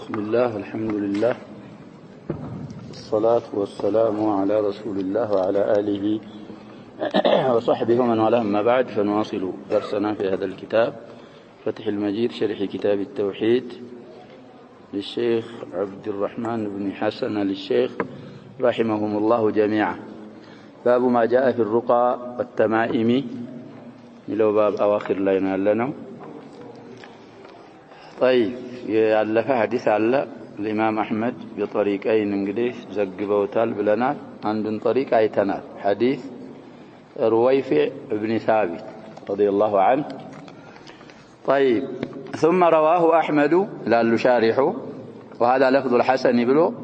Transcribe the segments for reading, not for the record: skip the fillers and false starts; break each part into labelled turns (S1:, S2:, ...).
S1: بسم الله والحمد لله الصلاة والسلام على رسول الله وعلى آله وصحبه ومن والاه. أما بعد فنواصل درسنا في هذا الكتاب فتح المجيد شرح كتاب التوحيد للشيخ عبد الرحمن بن حسن للشيخ رحمهم الله جميعا. باب ما جاء في الرقى والتمائم لو باب أواخر لنا لنا. طيب يالف حديث على الإمام أحمد بطريقين انجليش زقبوتال بلنا عند طريق ايتنال حديث رويفع بن ثابت رضي الله عنه. طيب ثم رواه أحمد لالو شارحه وهذا لفظ الحسن بلو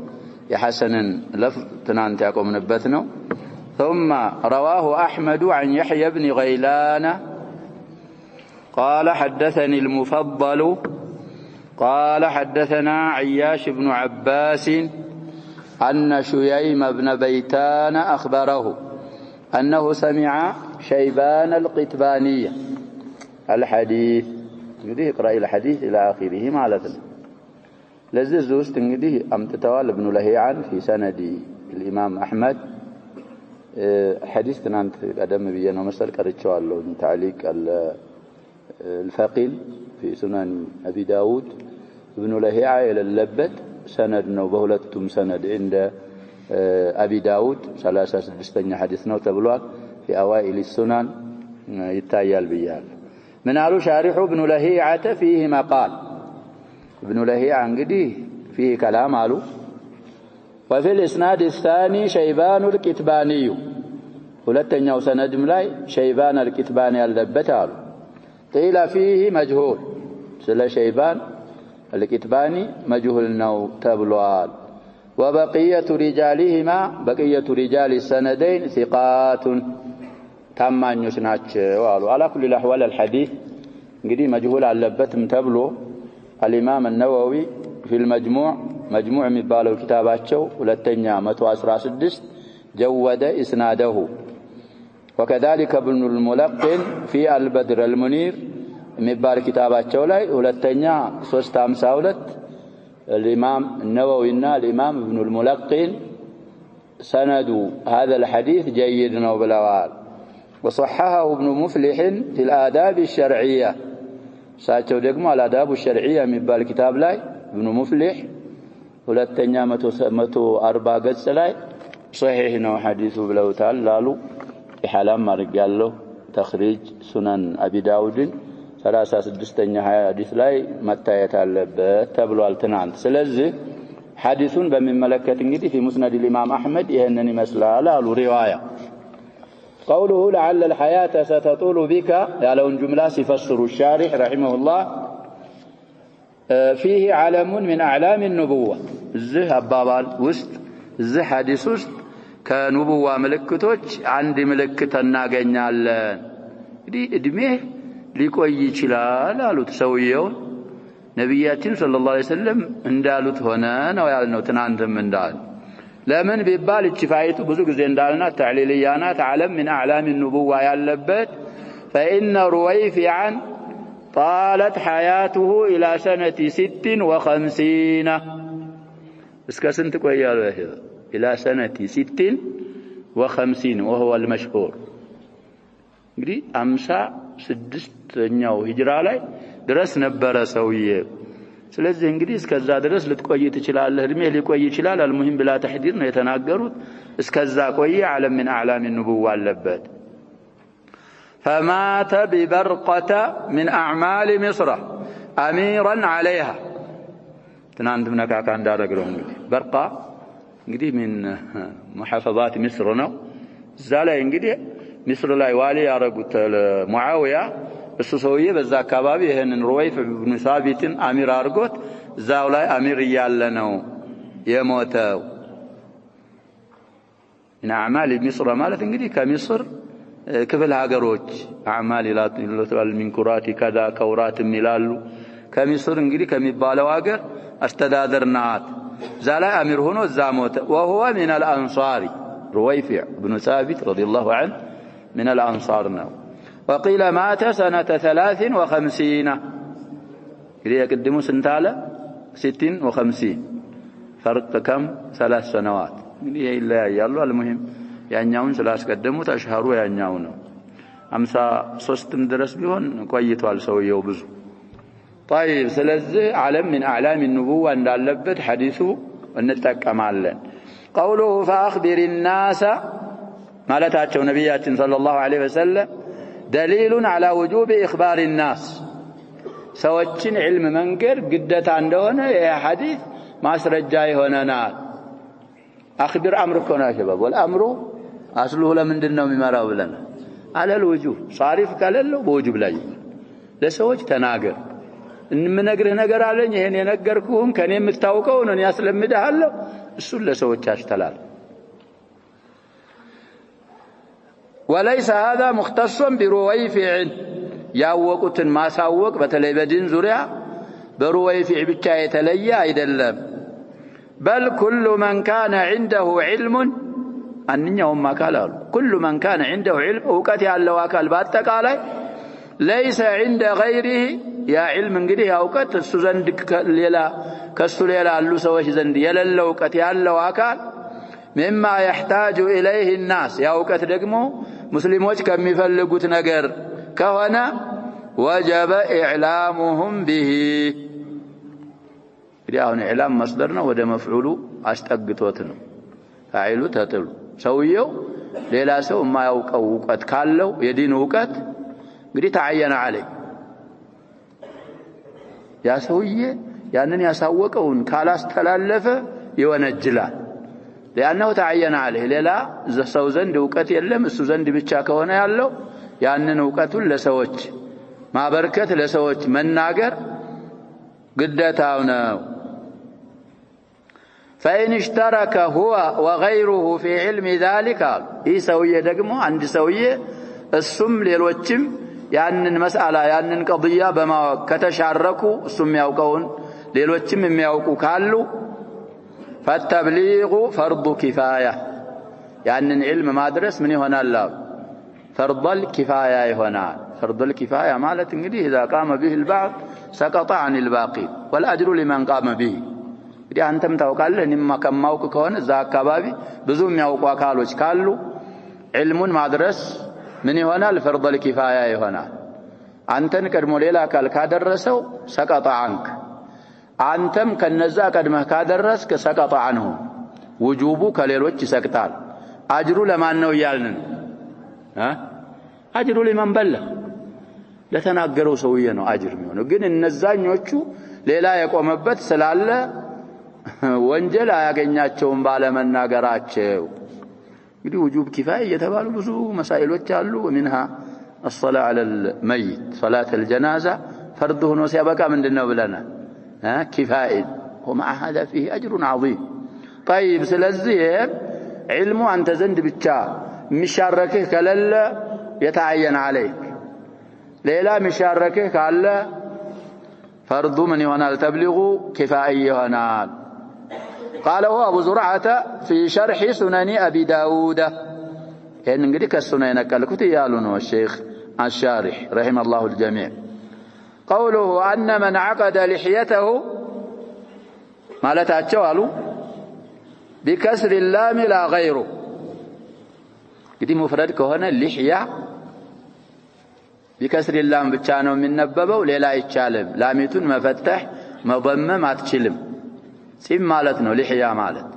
S1: يا حسن لفظ تنانت يقوم نبتنا. ثم رواه أحمد عن يحيى بن غيلان قال حدثني المفضل قال حدثنا عياش بن عباس أن شييم بن بيتان أخبره أنه سمع شيبان القتباني الحديث انجديه اقرأ الحديث إلى آخره مالتنا لذيذ وست انجديه أمتتوال ابن لهيعان في سند الإمام أحمد حديث تنانت قدم بينا ومسأل كاريتشوال له تعليق الفقيل في سنن أبي داود ابن لهيعة إلى اللبت سند وبهلتم سند عند أبي داود 36 حديثنا وتبلوان في أوائل السنن يتايال بيال. من قالوا شارحه ابن لهيعة فيه مقال ابن لهيعة انقديه فيه كلام قالوا. وفي الإسناد الثاني شيبان الكتباني ولتنيو سند ملاي شيبان الكتباني اللبت قالوا. قيل فيه مجهول سلا شيبان الكتباني مجهول نو تبلوال. وبقية رجالهما بقية رجال السندين ثقات تمان يسناتش وقالوا على كل الأحوال الحديث انقدي مجهول اللبتم تبلو. الإمام النووي في مجموع مبالو كتاباتشو ولتنيا 116 جود إسناده. وكذلك ابن الملقن في البدر المنير مبال كتاباتشو لاي ولتنيا 352 الإمام النووي الإمام ابن الملقن سند هذا الحديث جيد وبلوال. وصححه ابن مفلح في الآداب الشرعية ساتشو دقمو الآداب الشرعية مبال كتاب لاي ابن مفلح ولتنيا 104 قدس لاي صحيح انه حديث بلوتال لالو إحلام مرقال له تخريج سنن أبي داود 36 حديث لاي متى يتعلبت تبلو التنانت. سلزي حديثون بمن ملكة انجدي في مسند الإمام أحمد يهنني مسلا لالو رواية. قوله لعل الحياة ستطول بك يالون جملة سفسر الشارح رحمه الله فيه علم من أعلام النبوة زه أبابال وست زه حديث وست كنبوة ملكتوች አንድ ምልክት እናገኛለን እንግዲህ እድሜ ሊቆይ ይችላል አሉት ሰውየው። ነብያችን ሰለላሁ ዐለይሂ ወሰለም እንዳሉት ሆነ ነው ያልነው ትናንትም እንዳል ለምን ቢባል እቺ ፋይቱ ብዙ ጊዜ እንዳልና ተዕሊልያናት ዓለም من اعلام النبوة ያለበት فإن رويفعا طالت حياته إلى سنة 56 እስከ ስንት ቆያሉ ይሄ إلى سنة 56 وهو المشهور እንግዲህ 56ኛው ሂጅራ ላይ ድረስ ነበረ ሰውዬ። ስለዚህ እንግዲህ እስከዛ ድረስ ልትቆይ ትችላለህ እድሜ ሊቆይ ይችላል። المهم بلا تحديد ነው የተናገሩት። እስከዛ ቆየ ዓለም من اعلام النبوة አለበት. فمات ببرقة من أعمال مصر أميرا عليها ትናንት ምናካካ እንዳደረገው እንግዲህ በርቃ እንግዲህ من محافظات مصر ነው። እዛ ላይ እንግዲህ مصر ላይ ዋሊ ያረጉት ሙአዊያ እሱ ሰውዬ በዛ አካባቢ ይሄንን ሩወይፍ ኢብኑ ሳቢትን አሚር አርጎት እዛው ላይ አሚር እያለ ነው የሞተው። من اعمال مصر ማለት እንግዲህ ከምስር ክፍለ ሀገሮች አዕማል ይላሉ ሚንኩራቲ ከዛ ከውራትም ይላሉ። ከምስር እንግዲህ ከሚባለው ሀገር አስተዳደርናት زال أمير هنا الزاموت وهو من الأنصار رويفع بن ثابت رضي الله عنه من الأنصار. وقيل مات سنة 53 إذا يقدموا سنتالة 60 و50 فرق كم 3 سنوات እንግዲህ ይለያያሉ المهم ያኛውን ስላስቀደሙት አሽሃሩ ያኛው ነው 53 ድረስ ቢሆን ቆይቷል ሰውየው ብዙ طيب ስለዚህ ዓለም من اعلام النبوة እንዳለበት ሐዲሱ እንጠቀማለን قوله فاخبر الناس ማለታቸው ነብያችን ሰለላሁ ዐለይሂ ወሰለም دليل على وجوب اخبار الناس ሰዎችን علم መንገር ግዴታ እንደሆነ ይሄ ሐዲስ ማስረጃ ይሆነናል اخبر امركم يا شباب والامر اصله ለምንድነው የሚመራው ብለን على الوجوب صارف ካለለው በوجوب ላይ ለሰዎች ተናገር እንምነግርህ ነገር አለኝ ይሄን የነገርኩህም ከኔ የምታውቀው ነው ያስለምድሃለሁ እሱን ለሰዎች አስተላል وليس هذا مختصا برويفع ያወቁትን ማሳወቅ በተለይ በዲን ዙሪያ በሩወይፊዕ ብቻ የተለየ አይደለም بل كل من كان عنده علم አንኛውም አካል አሉ كل من كان عنده علم እውቀት ያለው አካል በአጠቃላይ ليس عند غيره يا علم እንግዲህ ያውቀት እሱ ዘንድ ሌላ ከሱ ሌላ አሉ ሰዎች ዘንድ የሌለው እውቀት ያለው አካል مما يحتاج اليه الناس ያውቀት ደግሞ ሙስሊሞች ከሚፈልጉት ነገር ከሆነ وجب اعلامهم به ያውን ኢዕላም መስደር ነው ወደ መፍዑሉ አስጠግቶት ነው ፋኢሉ ተጥሉ ሰውየው ሌላ ሰው የማያውቀው እውቀት ካለው የዲን እውቀት እንግዲህ ተዓየነ عليه ያ ሰውዬ ያንን ያሳወቀውን ካላስተላለፈ ይወነጅላል لانه تعين عليه ሌላ ሰው ዘንድ እውቀት የለም እሱ ዘንድ ብቻ ከሆነ ያለው ያንን እውቀቱን ለሰዎች ማበርከት ለሰዎች መናገር ግዴታው ነው فإن اشترك هو وغيره في علم ذلك يسوي ደግሞ አንድ ሰውዬ እሱም ሌሎችም ያንን መስአላ ያንን قضيه በማወቅ ከተሻረኩ እሱም ያውቀውን ሌሎችም የሚያውቁ ካሉ فالتبليغ فرض كفايه ያንን علم ማድረስ ምን ይሆናል فرض الكفايه ይሆናል فرض الكفايه ማለት እንግዲህ اذا قام به البعض سقط عن الباقي والاجر لمن قام به እንግዲህ አንተም ታውቃለህ እኔም ከማውቅ ከሆነ እዛ አካባቢ ብዙ የሚያውቁ አካሎች ካሉ علمን ማድረስ ምን ይሆናል فرض الكفايه ይሆናል አንተን ቀድሞ ሌላ አካል ካደረሰው سقط عنك አንተም ከነዛ ቀድመህ ካደረስክ سقط عنه وجوبه ከሌሎች ይሰቅጣል አጅሩ ለማን ነው ያልን አጅሩ ለማን በለህ ለተናገረው ሰውዬ ነው አጅር የሚሆነው ግን እነዛኞቹ ሌላ የቆመበት ስላለ ወንጀል አያገኛቸውም ባለመናገራቸው እንግዲህ وجوب كفايه የተባሉ ብዙ መሳኢሎች አሉ ومنها الصلاه على الميت صلاه الجنازه فرض ሆኖ ሲያበቃ ምንድነው ብለናል كفايه ومع هذا فيه اجر عظيم طيب ስለዚህ علم አንተ ዘንድ ብቻ የሚሻረክህ ከሌለ يتعين عليك ሌላ የሚሻረክህ ካለ فرض من يሆናል تبلغ كفايه يሆናል قاله ابو زرعه في شرح سنن ابي داود ان እንግዲህ ከሱነ የነቀልኩት ይያሉ ነው الشيخ الشارح رحم الله الجميع قوله ان من عقد لحيته ማለታቸው አሉ بكسر اللام لا غيره እንግዲህ مفرد ከሆነ لحيه بكسر اللام ብቻ ነው የሚነበበው ሌላ አይቻልም ላሚቱን መፈተህ መضمም አትችልም ሲም ማለት ነው لحيه ማለት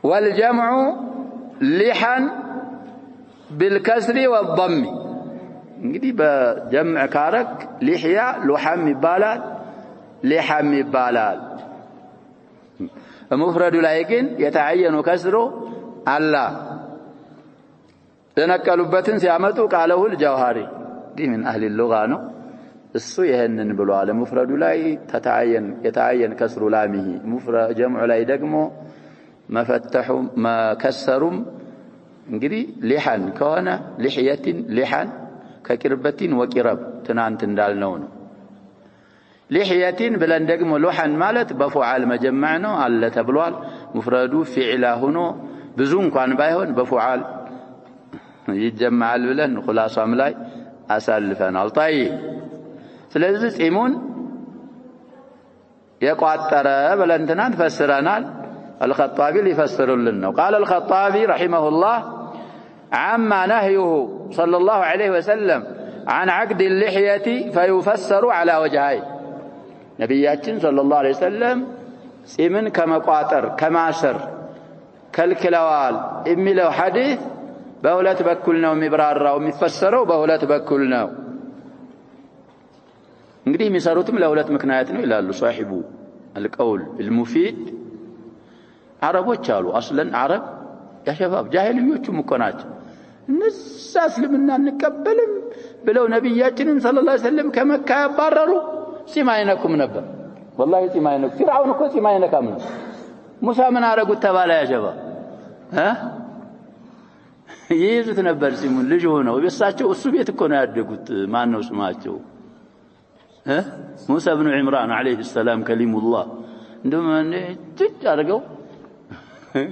S1: والجمع لحن بالكسر والضم እንግዲህ በጀምዕ ካረክ لحيه لحم ይባላል لحم ይባላል مفرد ላይ ግን የተعين كسره الله ተነቀሉበትን ሲያመጡ ቃለው الجوهري دي من اهل اللغه ነው እሱ ይሄንን ብሏል مفرد ላይ የተعين كسر لامه مفرد جمع ላይ ደግሞ መፈተሁ መከሰሩም እንግዲህ لحن ከሆነ لحيه لحن ከቅርበቲን ወቂረብ ትናንት እንዳልነው ነው لحيه ብለን ደግሞ لحن ማለት በفعل መጀመዕ ነው አለ ተብሏል مفرد فعل ሆኖ ብዙ እንኳን ባይሆን በفعل ይጀምዓል ብለን خلاصም ላይ አሳልፈናል طيب ስለዚህ ጺሙን يقاتر بلنتنا فسرنا الخطابي ليفسر لنا. قال الخطابي رحمه الله عما نهيه صلى الله عليه وسلم عن عقد اللحية فيفسر على وجهين. نبياتنا صلى الله عليه وسلم سيمن كما قاتر كما سر كالكلوال إميلو حديث بهولات بكلنا ومبرارا ومفسروا بهولات بكلنا. እንግዲህ የሚሰሩትም ለሁለት ምክንያት ነው ይላሉ صاحب القول المفيد። አረቦች አሉ አስለን አረብ ያ ሸባብ ጃሂልዮቹም እኮ ናቸው እነዛ እስልምና እንቀበልም ብለው ነብያችንን ሰለላሁ ዐለይሂ ወሰለም ከመካ ያባረሩ ጺም አይነኩም ነበር። والله ጺም አይነኩ ፍርዓውን እኮ ጺም አይነካም ነው። ሙሳ ምን አረጉት ተባለ ያ ሸባብ ይይዙት ነበር ጺሙን ልጅ ሆነው በሳቸው እሱ ቤት እኮ ነው ያደጉት። ማን ነው ስማቸው? موسى بن عمران عليه السلام كليم الله እንደውም እጅ አድርገው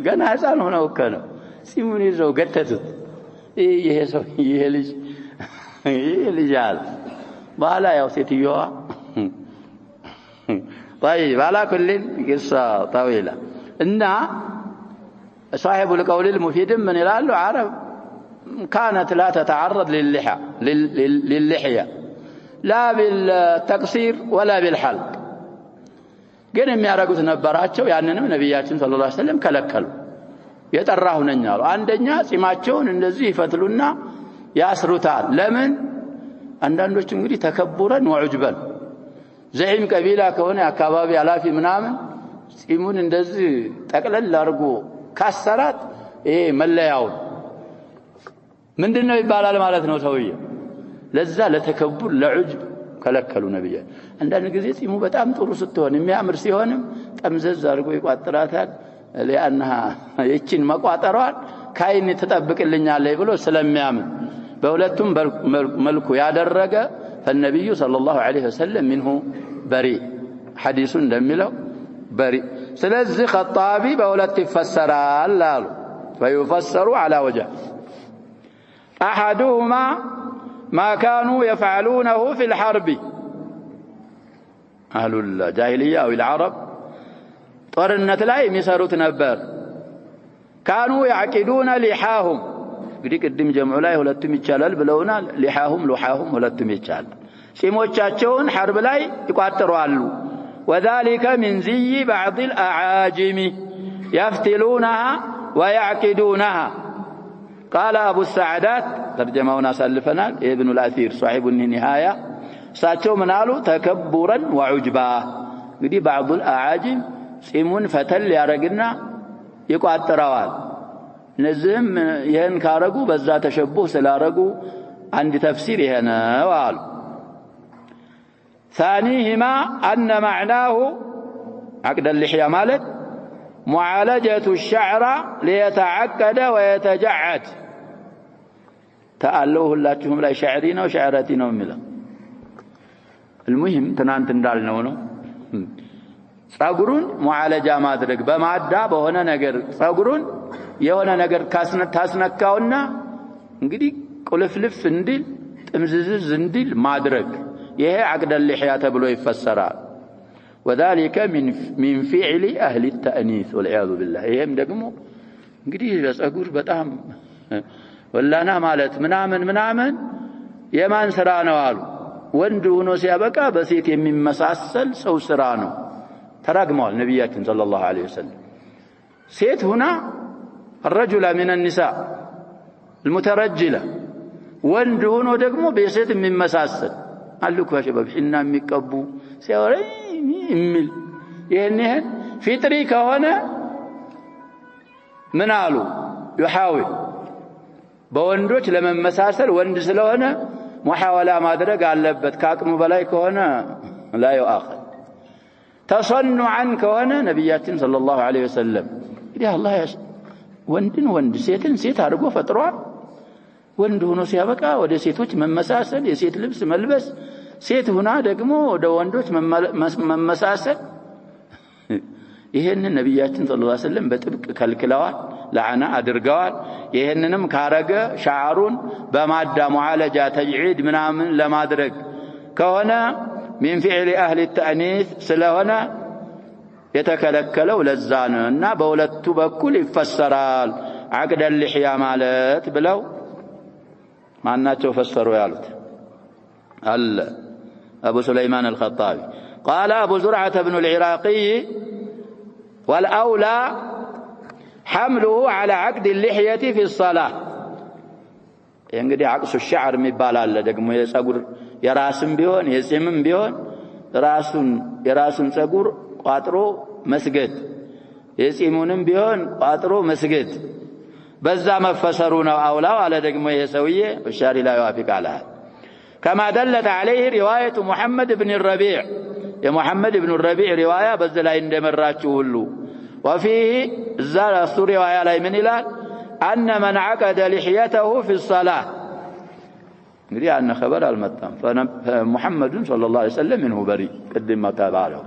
S1: ገና ሕፃን ሆነው ከነ ሲሙን ይዘው ገተቱት። ይሄ ሰው ይሄ ልጅ አለ በኋላ ያው ሴትዮዋ طيب على كل قصة طويلة. إن صاحب القول المفيد من يلال عرب كانت لا تتعرض للحية لا بالتقصير ولا بالحلق. ግን የሚያረጉት ነበራቸው ያንንም ነብያችን ሰለላሁ ዐለይሂ ወሰለም ከለከሉ። የጠራሁ ነኝ አሉ። አንደኛ ጺማቸውን እንደዚህ ይፈትሉና ያስሩታል። ለምን? አንዳንዶች እንግዲህ ተከቡረን ወዑጅበን ዘዒም ቀቢላ ከሆነ አካባቢ አላፊ ምናምን ጺሙን እንደዚህ ጠቅለል አድርጎ ካሰራት ይሄ መለያው ምንድነው ይባላል ማለት ነው ሰውዬው። ለዛ ለተከቡር ለዑጅብ ከለከሉ ነብዩ። አንዳንድ ጊዜ ጺሙ በጣም ጥሩ ስትሆን የሚያምር ሲሆንም ጠምዘዝ አድርጎ ይቋጥራታል። ለአንها የቺን መቋጠሯን ካይን ተጠብቅልኛለች ብሎ ስለሚያምን በሁለቱም መልኩ ያደረገ فالنبي صلى الله عليه وسلم منه بريء حديث እንደሚለው بريء. ስለዚህ خطابي በሁለት ይፈሰራል አሉ فيفسر على وجه احدهما ما كانوا يفعلونه في الحرب. أهل الجاهلية أو العرب ጦርነት ላይ የሚሰሩት ነበር። كانوا يعقدون لحاهم እንግዲህ ቅድም ጀምዑ ላይ ሁለቱም ይቻላል ብለውናል። لحاهم لحاهم ሁለቱም ይቻላል። ጺሞቻቸውን ሐርብ ላይ ይቋጥራሉ። وذلك من زي بعض الأعاجم يفتلونها ويعقدونها. قال أبو السعدات ترجمهنا سلفنا ابن الأثير صاحب النهاية ساتشو منالو تكبرا وعجبا. እንግዲህ بعض الأعاجم ጺሙን ፈተል ያረግና ይቋጥራዋል። እነዚህም ይሄን ካረጉ በዛ ተሸቡህ ስላረጉ አንድ ተፍሲር ይሄ ነው አሉ። ثانيهما أن معناه عقد اللحية ማለት معالجة الشعر ليتعقد ويتجعد. تألوه ሁላችሁም ላይ ሸዕሪ ነው ሸዕረቲ ነው የሚለው المهم ትናንት እንዳልነው ነው። ጸጉሩን ሙዓለጃ ማድረግ በማዳ በሆነ ነገር ጸጉሩን የሆነ ነገር ታስነካውና እንግዲህ ቁልፍልፍ እንዲል ጥምዝዝዝ እንዲል ማድረግ ይሄ عقد اللحية ተብሎ ይፈሰራል። وذلك من فعل أهل التأنيث والعياذ بالله. ይሄም ደግሞ እንግዲህ ለጸጉር በጣም ወላና ማለት ምናምን የማን ስራ ነው አሉ። ወንድ ሆኖ ሲያበቃ በሴት የሚመሳሰል ሰው ስራ ነው ተራግመዋል ነብያችን ሰለላሁ ዐለይሂ ወሰለም። ሴት ሁና الرجل من النساء المترجلة ወንድ ሆኖ ደግሞ በሴት የሚመሳሰል አሉ እኮ ሸባብ እና የሚቀቡ ሲያወራ የሚል ይሄን ፊጥሪ ከሆነ ምን አሉ يحاول በወንዶች ለመመሳሰል ወንድ ስለሆነ ሙሐወላ ማድረግ አለበት። ካቅሙ በላይ ከሆነ لا يؤاخذ. تصنعا ከሆነ ነብያችን ሰለላሁ ዐለይሂ ወሰለም እንግዲህ አላህ ወንድን ወንድ ሴትን ሴት አድርጎ ፈጥሯል። ወንድ ሆኖ ሲያበቃ ወደ ሴቶች መመሳሰል የሴት ልብስ መልበስ ሴት ሆና ደግሞ ወደ ወንዶች መመሳሰል ይሄንን ነብያችን ሰለላሁ ዐለይሂ ወሰለም በጥብቅ ከልክለዋል ለዓና አድርገዋል። ይሄንንም ካረገ ሻዕሩን በማዳ ሙዓለጃ ተጅዒድ ምናምን ለማድረግ ከሆነ من فعل أهل التأنيث ስለሆነ የተከለከለው ለዛ ነውና በሁለቱ በኩል ይፈሰራል عقد اللحية ማለት ብለው ማናቸው ፈሰሩ ያሉት أبو سليمان الخطابي قال أبو زرعة بن العراقي والأولى حمله على عقد اللحية في الصلاة እንግዲህ عقص الشعر የሚባል አለ ደግሞ የፀጉር የራስም ቢሆን የጺምም ቢሆን የራሱን ፀጉር ቋጥሮ መስገድ የጺሙንም ቢሆን ቋጥሮ መስገድ በዛ መፈሰሩ ነው አውላው አለ ደግሞ የሰውዬ الشاري لا يوافق على كما دلت عليه رواية محمد بن الربيع يا محمد بن الربيع رواية بس لا يندمراችሁ ሁሉ وفيه زال رواية لا من إلال أن من عقد لحيته في الصلاة እንግዲህ أن خبر المتام فمحمد صلى الله عليه وسلم منه بريء قدم ما تابعه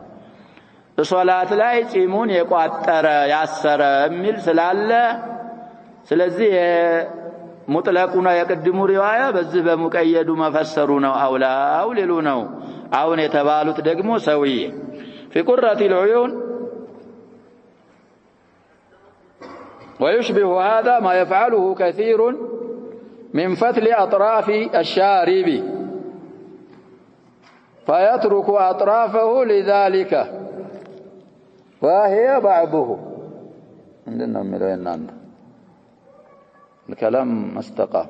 S1: الصلاة لا يصيمون يቋጠረ ያሰረ የሚል ስላለ ስለዚህ ሙጥለቁና የቀድሙ ሪዋያ በዚህ በሙቀየዱ መፈሰሩ ነው አውላው ሊሉ ነው አሁን የተባሉት ደግሞ ሰውዬ في قرة العيون ويشبه هذا ما يفعله كثير من فتل أطراف الشارب فيترك أطرافه لذلك وهي بعضه عندنا مليون عندنا الكلام مستقام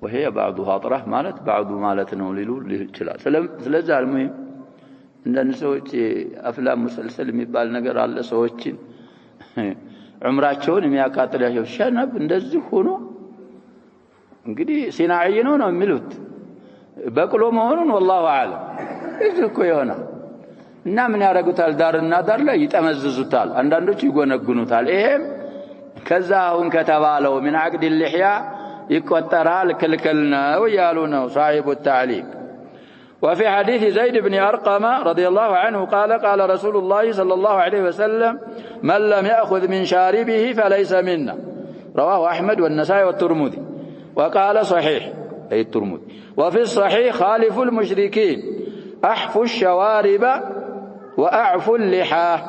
S1: وهي بعضها أطراف مالت بعض مالتنا وليلو للجلال ስለዚህ المهم እንደነ ሰዎች አፍላም ሙሰልሰል የሚባል ነገር አለ ሰዎችን ዑምራቸውን የሚያቃጥላቸው ሸነብ እንደዚህ ሆኖ እንግዲህ ሲናዒ ነው የሚሉት በቅሎ መሆኑን والله اعلم እዚህ እኮ ይሆናል እና ምን ያረጉታል ዳርና ዳር ላይ ይጠመዝዙታል አንዳንዶች ይጎነጉኑታል ይሄም كذاون كتبالو من عقد اللحية يقطرال كلكلنا ويالونه صاحب التعليق وفي حديث زيد بن أرقم رضي الله عنه قال رسول الله صلى الله عليه وسلم من لم يأخذ من شاربه فليس منا رواه أحمد والنسائي والترمذي وقال صحيح أي الترمذي وفي الصحيح خالف المشركين أحفوا الشوارب وأعفوا اللحى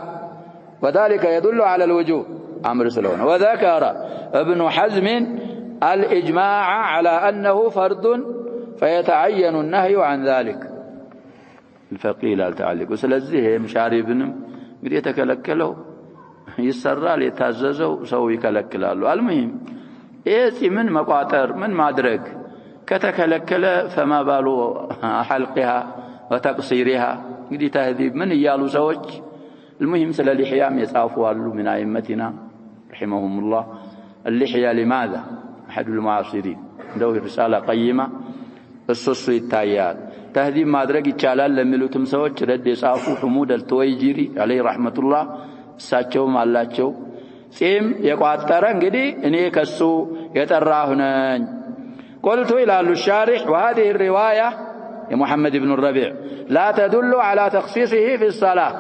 S1: وذلك يدل على الوجوب أمر سلون وذكر ابن حزم الإجماع على أنه فرض فيتعين النهي عن ذلك الفقيه لا تعلق وسلزيه مشاربنم قد يتكلكلوا يسرال يتعززوا سوي يكلكلالوا المهم إيه من مقاطر من مادرك كتكلكل فما بالوا حلقها وتقصيرها قد تهذيب من يالو سوج المهم سل اللحية يصافوا من أئمتنا رحمهم الله اللحية لماذا أحد المعاصرين له رسالة قيمة الصص التايات تهذيب ما أدرك يتشالال لملو تمسوج رد يصافوا حمود التويجري عليه رحمة الله ساتشو مالاتشو سيم يقعدتران قدي إني كسو يتراهنان قلت إلى الشارح وهذه الرواية يا محمد بن الربيع لا تدل على تخصيصه في الصلاة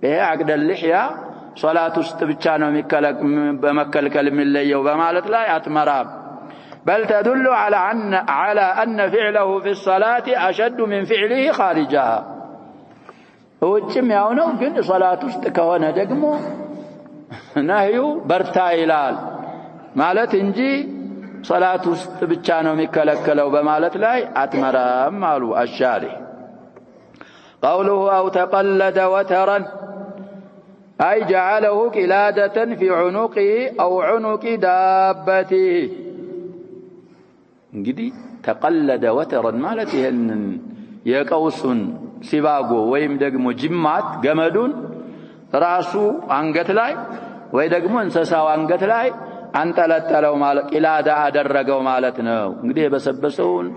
S1: إيه عقد اللحية صلاة استبتشان بمكلكل من اللي وبمالت لا يتمراب بل تدل على أن فعله في الصلاة أشد من فعله خارجها وجم ياونو قل صلاة استكوانا دقمو نهيو برتايلال مالت انجي صلاة استبتشان ومكلكل وبمالت لا يتمراب مالو الشارح قوله أو تقلد وترا أي جعله قلادة في عنقه أو عنق دابته እንግዲህ ተቀለደ ወተረን ማለት ይሄንን የቀውሱን ሲባጎ ወይም ደግሞ ጅማት ገመዱን ራሱ አንገት ላይ ወይ ደግሞ እንሰሳው አንገት ላይ አንጠለጠለው ማለት ቂላዳ አደረገው ማለት ነው እንግዲህ የበሰበሰውን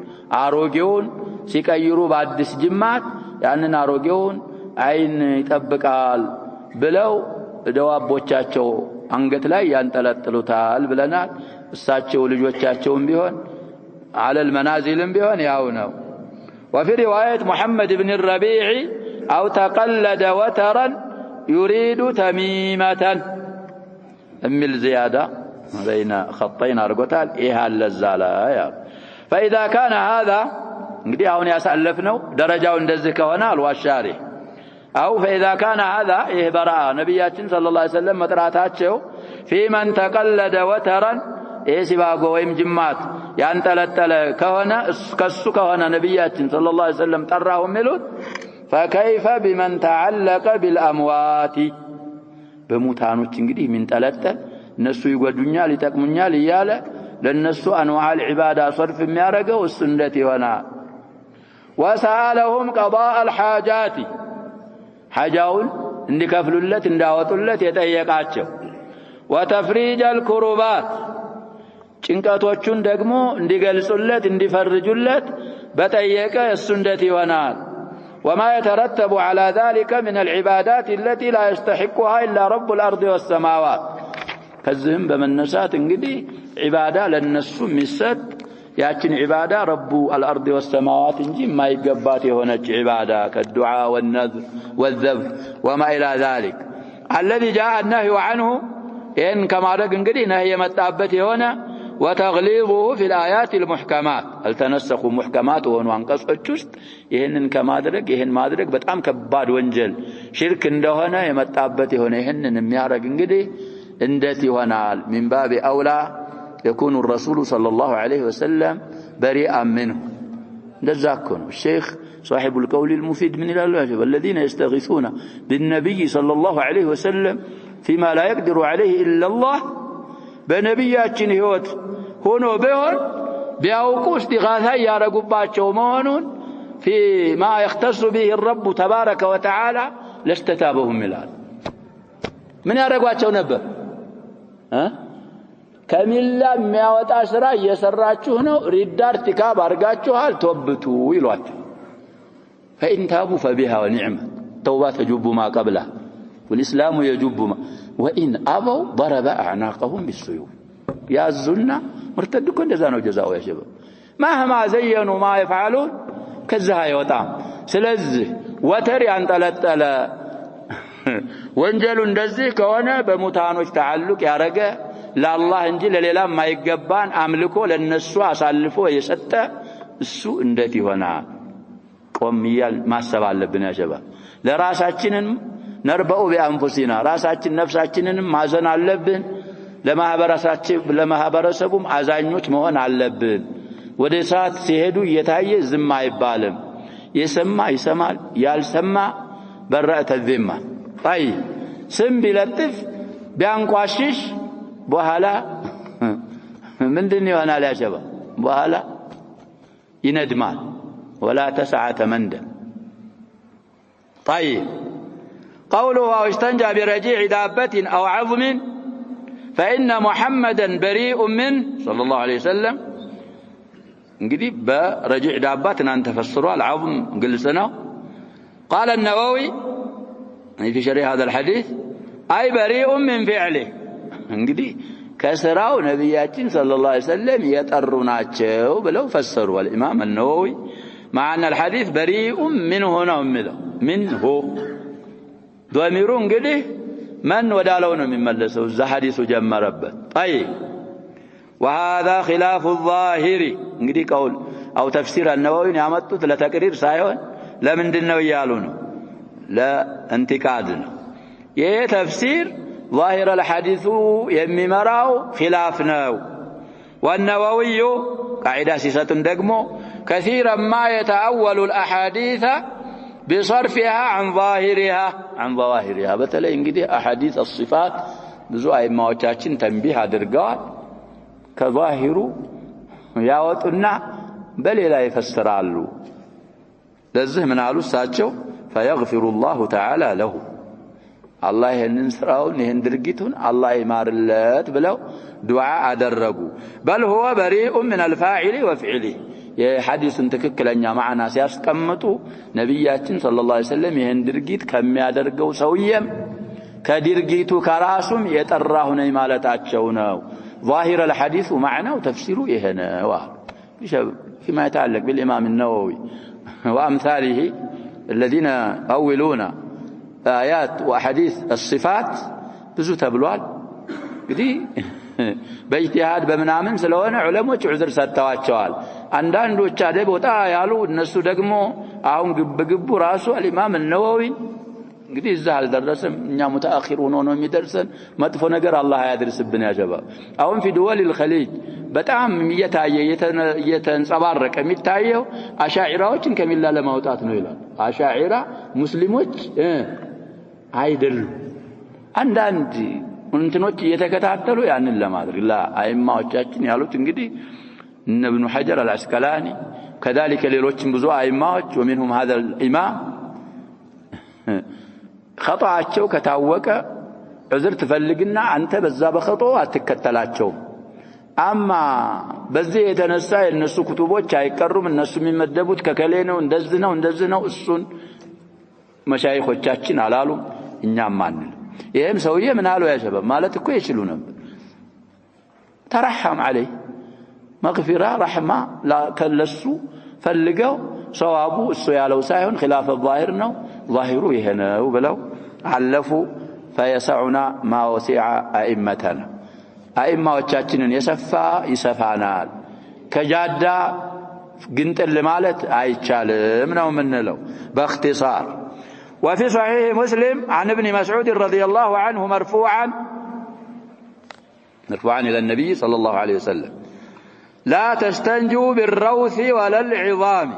S1: አሮጌውን ሲቀይሩ በአዲስ ጅማት ያንን አሮጌውን አይን ይጠብቃል ብለው ደዋቦቻቸው አንገት ላይ ያንጠለጥሉታል ብለናል እሳቸው ልጆቻቸውም ቢሆን على المنازل بيون ياونو وفي رواية محمد بن الربيع أو تقلد وترا يريد تميمة أمل زيادة بين خطين أرقتال إيها اللزالة فإذا كان هذا نقدي هون يسألفنو درجة وندزك ونال والشارح أو فإذا كان هذا إهبراء نبياتنا صلى الله عليه وسلم متراتاتشو في من تقلد وترا سباقو ويم جمات يانتلتل كهنا كسو كهنا نبياتنا صلى الله عليه وسلم تراهم ملوت فكيف بمن تعلق بالأموات بموتانوች እንግዲህ ምን ተለተል እነሱ ይጎዱኛል ይጠቅሙኛል ይያለ ለነሱ አንዋዕ العباده صرف የሚያረገው እሱ እንዴት ይሆናል وسالهم قضاء الحاجات حاجاውን እንዲከፍሉለት እንዳወጡለት የጠየቃቸው وتفريج الكربات ጭንቀቶቹን ደግሞ እንዲገልጹለት እንዲፈርጁለት በጠየቀ እሱ እንዴት ይሆናል وما يترتب على ذلك من العبادات التي لا يستحقها إلا رب الأرض والسماوات كذهم بمنسات انجدي عبادة للنسو مسد يأتين عبادة رب الأرض والسماوات انجي ما يقباتي هناك عبادة كالدعاء والنذر والذبح وما إلى ذلك الذي جاء النهي عنه إن كما رق انجدي نهي متابته هنا وتغليظه في الآيات المحكمات هل تنسخوا محكمات وانقص الجست يهنن كما درك يهن ما درك بتأم كباد وانجل شرك اندهنا يمتابته هنا يهنن ميارك انجدي اندتي هنا من باب أولى يكون الرسول صلى الله عليه وسلم بريئا منه نزاكون الشيخ صاحب القول المفيد من الله والذين يستغيثون بالنبي صلى الله عليه وسلم فيما لا يقدر عليه إلا الله بنبياتنا هوت هونو بهون بيأوكو استغاثة يارقباتشو مهنون في ما يختص به الرب تبارك وتعالى لاستتابهم ملال من يارقباتشو نبه كميلا مياوات أسرى يسراتشو هنو ردار تكاب أرقاتشو هال توبتو يلواتشو فإن تابوا فبها ونعمة توبة تجب ما قبلها والإسلام يجب ما وإن أبوا ضرب أعناقهم بالسيوف يا الزنا مرتدكم جزاء وجزاء يا شباب مهما زينوا ما يفعلون كزها يوطام سلزه وتر ينطلطل ወንጀሉ እንደዚህ ከሆነ በሙታኖች ተዓልቅ ያረገ ለአላህ እንጂ ለሌላ ማይገባን አምልኮ ለነሱ አሳልፎ የሰጠ እሱ እንዴት ይሆናል ቆምያል ማሰብ አለብን ያ ሸባብ ለራሳችንን ነርበው በአንፉሲና ራሳችን ነፍሳችንን ማዘን አለብን ለማህበረሰቡም አዛኞች መሆን አለብን ወደ ሰዓት ሲሄዱ እየታየ ዝም አይባልም የሰማ ይሰማል ያልሰማ በራተ ذمه طيب ስም ቢለጥፍ ቢያንቋሽሽ በኋላ ምንድን ይሆናል ያ ሸባብ በኋላ ይነድማል ولا تسعة مندم طيب قوله أو استنجى برجيع دابة أو عظم فإن محمدا بريء منه صلى الله عليه وسلم نقدي برجيع دابة أن تفسروا العظم قلسنا قال النووي في شرح هذا الحديث أي بريء من فعله نقدي كسراو نبياتين صلى الله عليه وسلم يتأروناتشو بلو فسروا الإمام النووي مع أن الحديث بريء منه هنا منه ضميرون قده من ودالون من ملسه الحديث جمربت طيب وهذا خلاف الظاهر نقدي قول أو تفسير النووي نعمته لتقرير سايون لا من دنو يالونه لا انتقادنا يه تفسير ظاهر الحديث يمي مراو خلافنا والنووي قاعدة سيسة دقمو كثيرا ما يتأول الأحاديث بصرفها عن ظواهرها بتلا انجدي أحاديث الصفات بزو أئمة وتشين تنبيه درجات كظاهر ياوتنا بل لا يفسر له لذه من علو ساتشو فيغفر الله تعالى له الله ينسراون يهندرجتون الله يمارلات بلو دعاء أدرجوا بل هو بريء من الفاعل وفعله የሐዲስ ትክክለኛ ማዕና ሲያስቀምጡ ነብያችን ሰለላሁ ዐለይሂ ወሰለም ይሄን ድርጊት ከሚያደርገው ሰውየም ከድርጊቱ ከራሱም የጠራሁ ነኝ ማለታቸው ነው ظاهر الحديث ومعناه تفسيره ይሄነው فيما يتعلق بالإمام النووي وأمثاله الذين أولون آيات وأحاديث الصفات ብዙ ተብሏል እንግዲህ በኢጅቲሃድ በመናምን ስለሆነ ዑለሞች ዑዝር ሰጥተዋቸዋል አንዳንዶች አደ ቦታ ያሉ እነሱ ደግሞ አሁን ግብግቡ ራሱ الإمام النووي እንግዲህ እዛ አልደረሰም እኛ ሙተአኺር ሆኖ ነው የሚደርሰን መጥፎ ነገር አላህ ያድርስብን ያ ጀባ አሁን في دول الخليج በጣም እየታየ እየተንጸባረቀ የሚታየው አሻዒራዎችን ከሚላ ለማውጣት ነው ይላል አሻዒራ ሙስሊሞች አይደሉም አንዳንድ እንትኖች እየተከታተሉ ያንን ለማድረግ አይማዎቻችን ያሉት እንግዲህ እነ ኢብኑ ሐጀር አልአስቀላኒ كذلك ሌሎችም ብዙ አይማዎች ومنهم هذا الامام خطاቸው ከታወቀ ዑዝር ትፈልግና አንተ በዛ በخطኦ አትከተላቸው አማ በዚህ የተነሳ የነሱ ኩቱቦች አይቀሩም እነሱ የሚመደቡት ከከሌ ነው እንደዚህ ነው እሱን መሻይኾቻችን አላሉ እኛም አንል ይሄም ሰውዬ ምን አለው ያ ሸባብ ማለት እኮ ይችሉ ነበር ተረሐም عليه መግፊራ ረህማ ለከለሱ ፈልገው ሰዋቡ እሱ ያለው ሳይሆን خلاف الظاهر ነው ظاهሩ ይሄ ነው ብለው አለፉ فيسعنا ما وسع ائمتنا ائماዎቻችንን የሰፋ ይሰፋናል ከጃዳ ግንጥል ማለት አይቻልም ነው ምንለው باختصار وفي صحيح مسلم عن ابن مسعود رضي الله عنه مرفوعا إلى النبي صلى الله عليه وسلم لا تستنجوا بالروث ولا العظام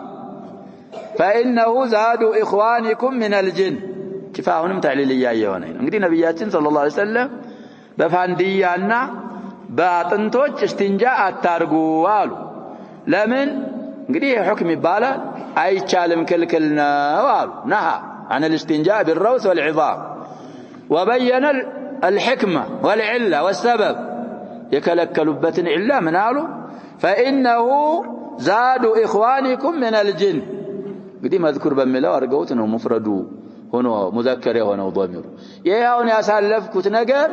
S1: فإنه زاد إخوانكم من الجن كفاهم تعليلية يونين እንግዲህ ነብያችን صلى الله عليه وسلم በፋንዲያና በአጥንቶች استنجا አታርጉ አሉ ለምን እንግዲህ ሁክም ይባላል አይቻልም ክልክል ነው አሉ نهى عن الاستنجاء بالروث والعظام وبين الحكمة والعلة والسبب يكلكلوبتن إلا من قالوا فإنه زاد إخوانكم من الجن قدي مذكور بملا أرجوت إنه مفرد هنا مذكر هنا وضمير يهون يسالفكوا نجار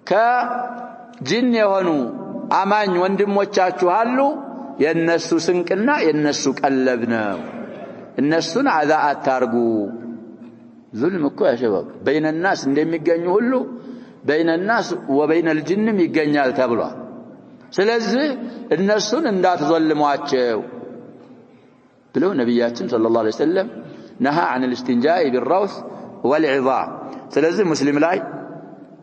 S1: كجن هنا أمان وندم وتشاتشو هالو ينسو سنكنا ينسو قلبنا النسون عذاء التارجو ظلم እኮ يا شباب بين الناس እንደሚገኙ ሁሉ بين الناس وبين الجن ይገኛል ተብሏል ስለዚህ እነሱን እንዳትዘልሟቸው ብለው ነብያችን ሰለላሁ ዐለይሂ ወሰለም نهى عن الاستنجاء بالروث والعظام ስለዚህ ሙስሊም ላይ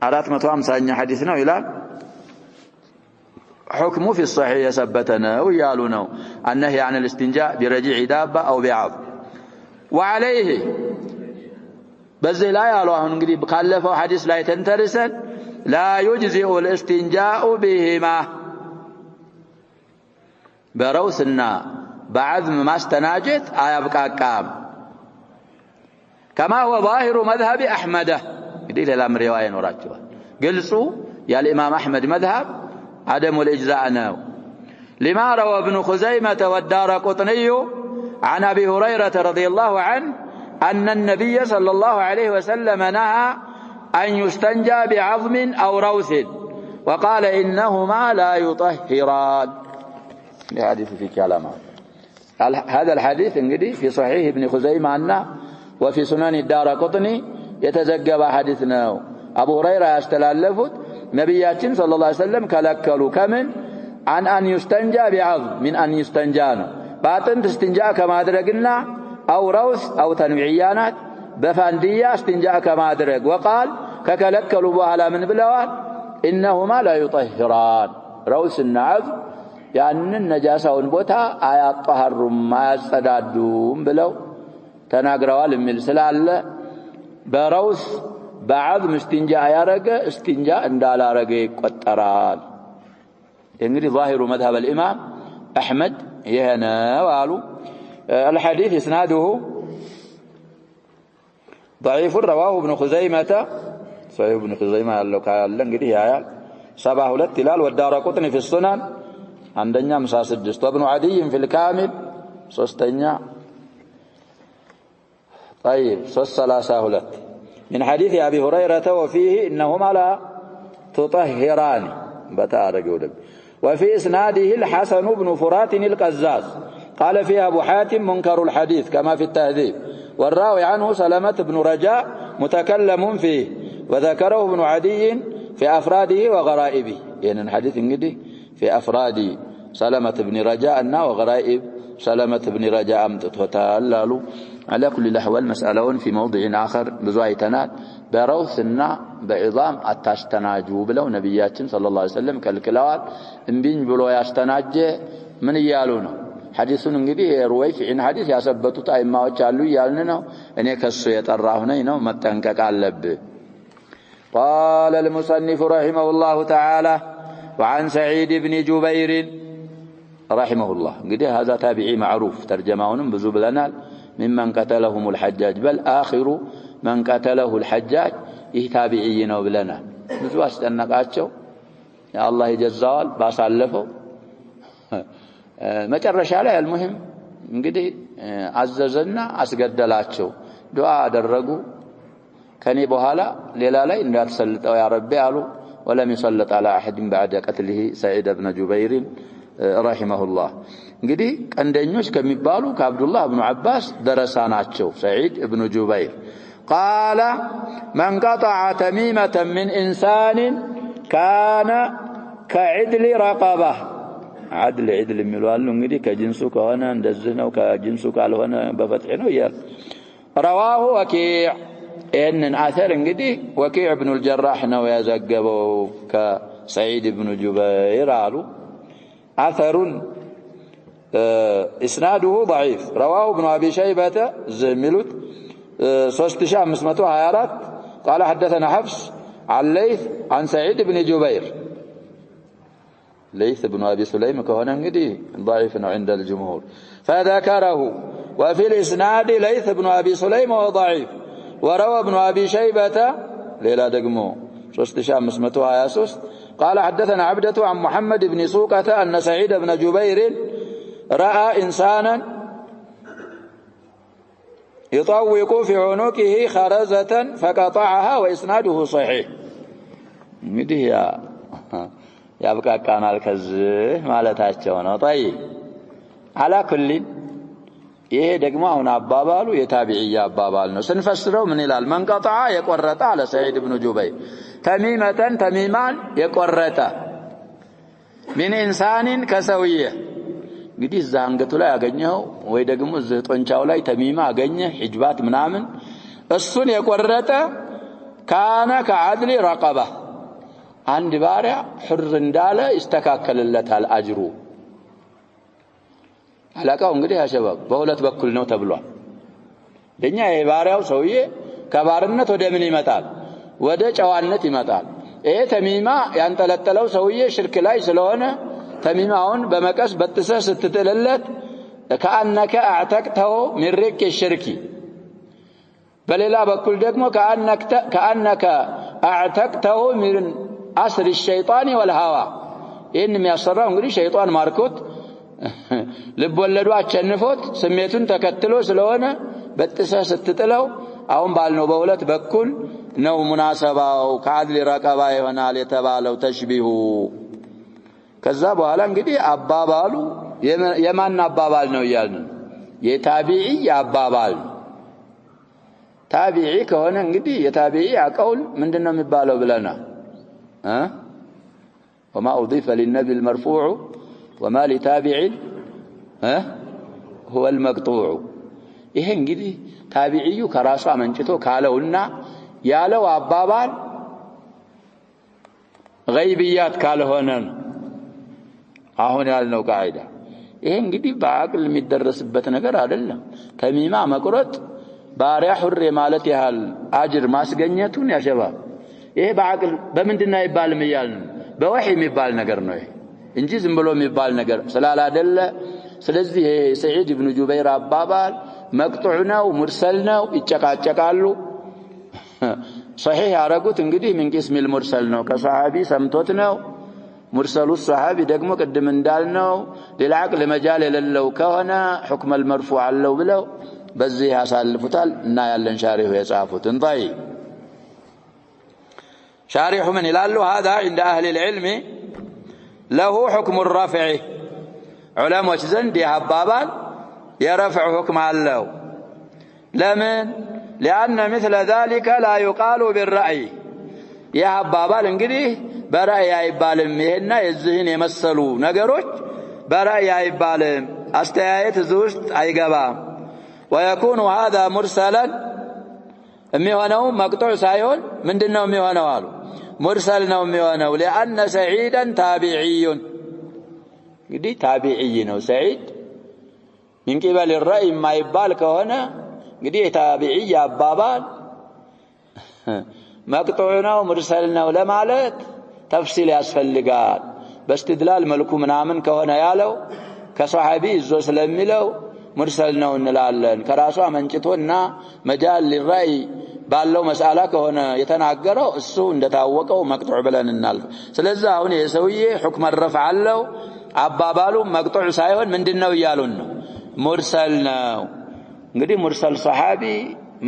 S1: 450ኛ ሐዲስ ነው ይላል حكمه في الصحيح يثبتنا ويالونه النهي عن الاستنجاء برجيع دابة أو بعض وعليه بزي لا يالو አሁን እንግዲህ ካለፈው ሐዲስ ላይ ተንተርሰን لا يجزئ الاستنجاء بهما بروثنا بعظم ما استناجت አያብቃቃም كما هو ظاهر مذهب احمد እንግዲህ ሌላም ሪዋያ ይኖራቸዋል ግልጹ የኢማም አህመድ መذهب عدم الإجزاء ناو لما روى ابن خزيمة والدارقطني عن أبي هريرة رضي الله عنه أن النبي صلى الله عليه وسلم نهى أن يستنجى بعظم أو روث وقال إنهما لا يطهران الحديث في كلامه هذا الحديث انقدي في صحيح ابن خزيمة عنه وفي سنن الدارقطني يتزقب حديثنا أبو هريرة يستلالفت نبياتين صلى الله عليه وسلم كلكلوا كمن عن أن يستنجى بعظم من أن يستنجانا باطن تستنجاء كما درقنا أو روث أو تنوعيانات بفاندية استنجاء كما درق وقال ككلكلوا بها من بلوان إنهما لا يطهران روث النعظ يعني النجاسة ونبوتها آيات طهرهم ما يستدادون بلو تناقروا للمل سلال بروث بعض استنجاء يارق استنجاء اندالا رقي قطران ينقري ظاهر مذهب الإمام أحمد يهنا وقالوا الحديث إسناده ضعيف رواه ابن خزيمة صحيح ابن خزيمة قال لنقري آيات سباه الاتلال والدارقطني في السنن عندنا مساس الدست وابن عدي في الكامل سوستنيا طيب سوس ثلاثة هلت من حديث أبي هريرة وفيه إنهما لا تطهران وفي إسناده الحسن بن فرات القزاز قال فيه أبو حاتم منكر الحديث كما في التهذيب والراوي عنه سلمة بن رجاء متكلم فيه وذكره ابن عدي في أفراده وغرائبه يعني الحديث انقدي في أفراد سلمة بن رجاء وغرائب سلمة بن رجاء امتتوتال على كل الأحوال مسألة في موضع آخر بزوايتنات بروثنا بعظام التستناجو بلو نبياتنا صلى الله عليه وسلم كالكلوات انبين بلو يستناجي من يالونه حديثون انجدي رويف عن حديث يثبتوا ائمهዎች አሉ ያልን ነው እኔ ከሱ የጠራሁ ነኝ ነው መጠንቀቅ አለብህ قال المصنف رحمه الله تعالى وعن سعيد بن جبير رحمه الله انجدي هذا تابعي معروف ترجمهونم ብዙ ብለናል ممن قتلهم الحجاج بل آخر من قتله الحجاج ይህ ታቢዒ ነው ብለናል ብዙ አስጠነቃቸው ያ አላህ ይጀዛዋል ባሳለፈው መጨረሻ ላይ المهم እንግዲህ አዘዘና አስገደላቸው ዱዓ አደረጉ ከኔ በኋላ ሌላ ላይ እንዳትሰልጠው ያ ረቢ አሉ ولم يسلط على احد بعد قتله سعيد بن جبير رحمه الله እንግዲህ ቀንደኞች ከሚባሉ ከአብዱላህ ኢብኑ አባስ ደረሳ ናቸው سعيد بن جبير قال من قطع تميمة من انسان كان كعدل رقبه عدل የሚሏሉ እንግዲህ ከጅንሱ ከሆነ እንደዚህ ነው ከጅንሱ ካልሆነ በፈትህ ነው ይላል رواه وكيع ان اثر እንግዲህ وكيع ابن الجراح ነው ያዘገበው ከسعيد بن جبير አሉ اثر اسناده ضعيف رواه ابن ابي شيبه زميلت 3524 قال حدثنا حفص عن ليث عن سعيد بن جبير ليث بن ابي سليم كهنا انجدي ضعيف عند الجمهور فذكره وفي الاسناد ليث بن ابي سليم وضعيف وروى ابن ابي شيبه ليلا دغمو 3523 قال حدثنا عبدة عن محمد بن سوقة ان سعيد بن جبير راى انسانا يطوق في عنقه خرزة فقطعها واسناده صحيح እንግዲህ ያብቃቃናል ከዚህ ማለታቸው ነው طيب على كل ይሄ ደግሞ አሁን አባባሉ የታቢዒ አባባል ነው ስንፈስረው ምን ይላል መንቀጣ የቆረጠ አለ ሰዒድ ኢብኑ ጁበይር ተሚመተን ተሚማን የቆረጠ ምን ኢንሳኒን ከሰውዬ እንግዲህ እዛ አንገቱ ላይ ያገኘው ወይ ደግሞ እዚህ ጦንቻው ላይ ተሚማ አገኘ ሂጅባት ምናምን እሱን የቆረጠ ካነ ከአድሊ ረቀባ አንድ ባሪያ ሁር እንዳለ ይስተካከለለታል አጅሩ አላቃው እንግዲህ ያሸባብ በሁለት በኩል ነው ተብሏል ለኛ የባሪያው ሰውዬ ከባርነት ወደ ምን ይመጣል ወደ ጨዋነት ይመጣል ይሄ ተሚማ ያንጠለጠለው ሰውዬ ሽርክ ላይ ስለሆነ ተሚማውን በመቀስ በጥሰ ስትጥልለት ከአነከ አዕተቅተው من رق الشرك በሌላ በኩል ደግሞ ከአነከ አዕተቅተው من أسر الشيطان والهوى إن የሚያሰራው እንግዲህ ሸይጣን ማርኮት ልብ ወለዱ አቸንፎት ስሜቱን ተከትሎ ስለሆነ በጥሰ ስትጥለው አሁን ባልነው በሁለት በኩል ነው ሙናሰባው ከአድል ረቀባ ይሆናል የተባለው ተሽቢሁ ከዛ በኋላ እንግዲህ አባባሉ የማን አባባል ነው ይያልን የታቢዒ አባባል ታቢዒ ከሆነ እንግዲህ የታቢዒ አቀውል ምንድነው የሚባለው ብለና وما أضيف للنبي المرفوع وما لتابع هو المقطوع ይሄ እንግዲህ ታቢዒዩ ከራሱ አመንጭቶ ካለውና ያለው አባባል ገይብያት ካልሆነ አሁን ያልነው ቃዒዳ ይሄ እንግዲህ በአቅል የሚደረስበት ነገር አይደለም ተሚማ መቁረጥ ባሪያ ሁር ማለት ያህል አጅር ማስገኘቱን ያሸባል ይሄ በአቅል በምንድነው ይባልም ይያልን በወህይ የሚባል ነገር ነው እንጂ ዝም ብሎ የሚባል ነገር ስላላደለ ስለዚህ ሰዒድ ኢብኑ ጁበይር አባባል መቅጡዕ ነው ሙርሰል ነው ይጨቃጨቃሉ صحيح ያረጉት እንግዲህ ምን ቂስሚል ሙርሰል ነው ከሷሃቢ ሰምቶት ነው ሙርሰሉ ሷሃቢ ደግሞ ቀደም እንዳልነው ለልዓቅል መጃል የሌለው ከሆነ حكم المرفوع አለው ብለው በዚህ ያሳልፉታል እና ያለን ሻሪሁ የጻፉትን طيب شارح من يلالو هذا عند أهل العلم له حكم الرفع علماء زند يهبابان يرفع حكم الله لمن لأن مثل ذلك لا يقال بالرأي يهبابان انقديه برأي يبالم مهنا يزهن يمثلوا نقروش برأي يبالم استيايت زوست ايغبا ويكون هذا مرسلا ميهونو مقطوع سايون مندنو ميهونو قالوا مرسل نو ميهونو لان سعيدا تابعي دي تابعي نو سعيد من قبل الرأي ما يبال كهنا دي تابعي ابابال مقطوع نو مرسل نو لمالت تفصيل يسفلقال باستدلال ملكو منامن كهنا يالو كصحابي زو سلميلو مرسل نو እንላለን ከራሷ መንጭቶና መጃል ለራይ ባለው መስአላ ከሆነ የተናገረው እሱ እንደታወቀው መቅጡዕ ብለን እናልፍ ስለዚህ አሁን የሰውዬ ሁክም ረፍ አለው አባባሉ መቅጡዕ ሳይሆን ምንድነው ይያሉን ነው ሙርሰል ነው እንግዲህ ሙርሰል ሱሐቢ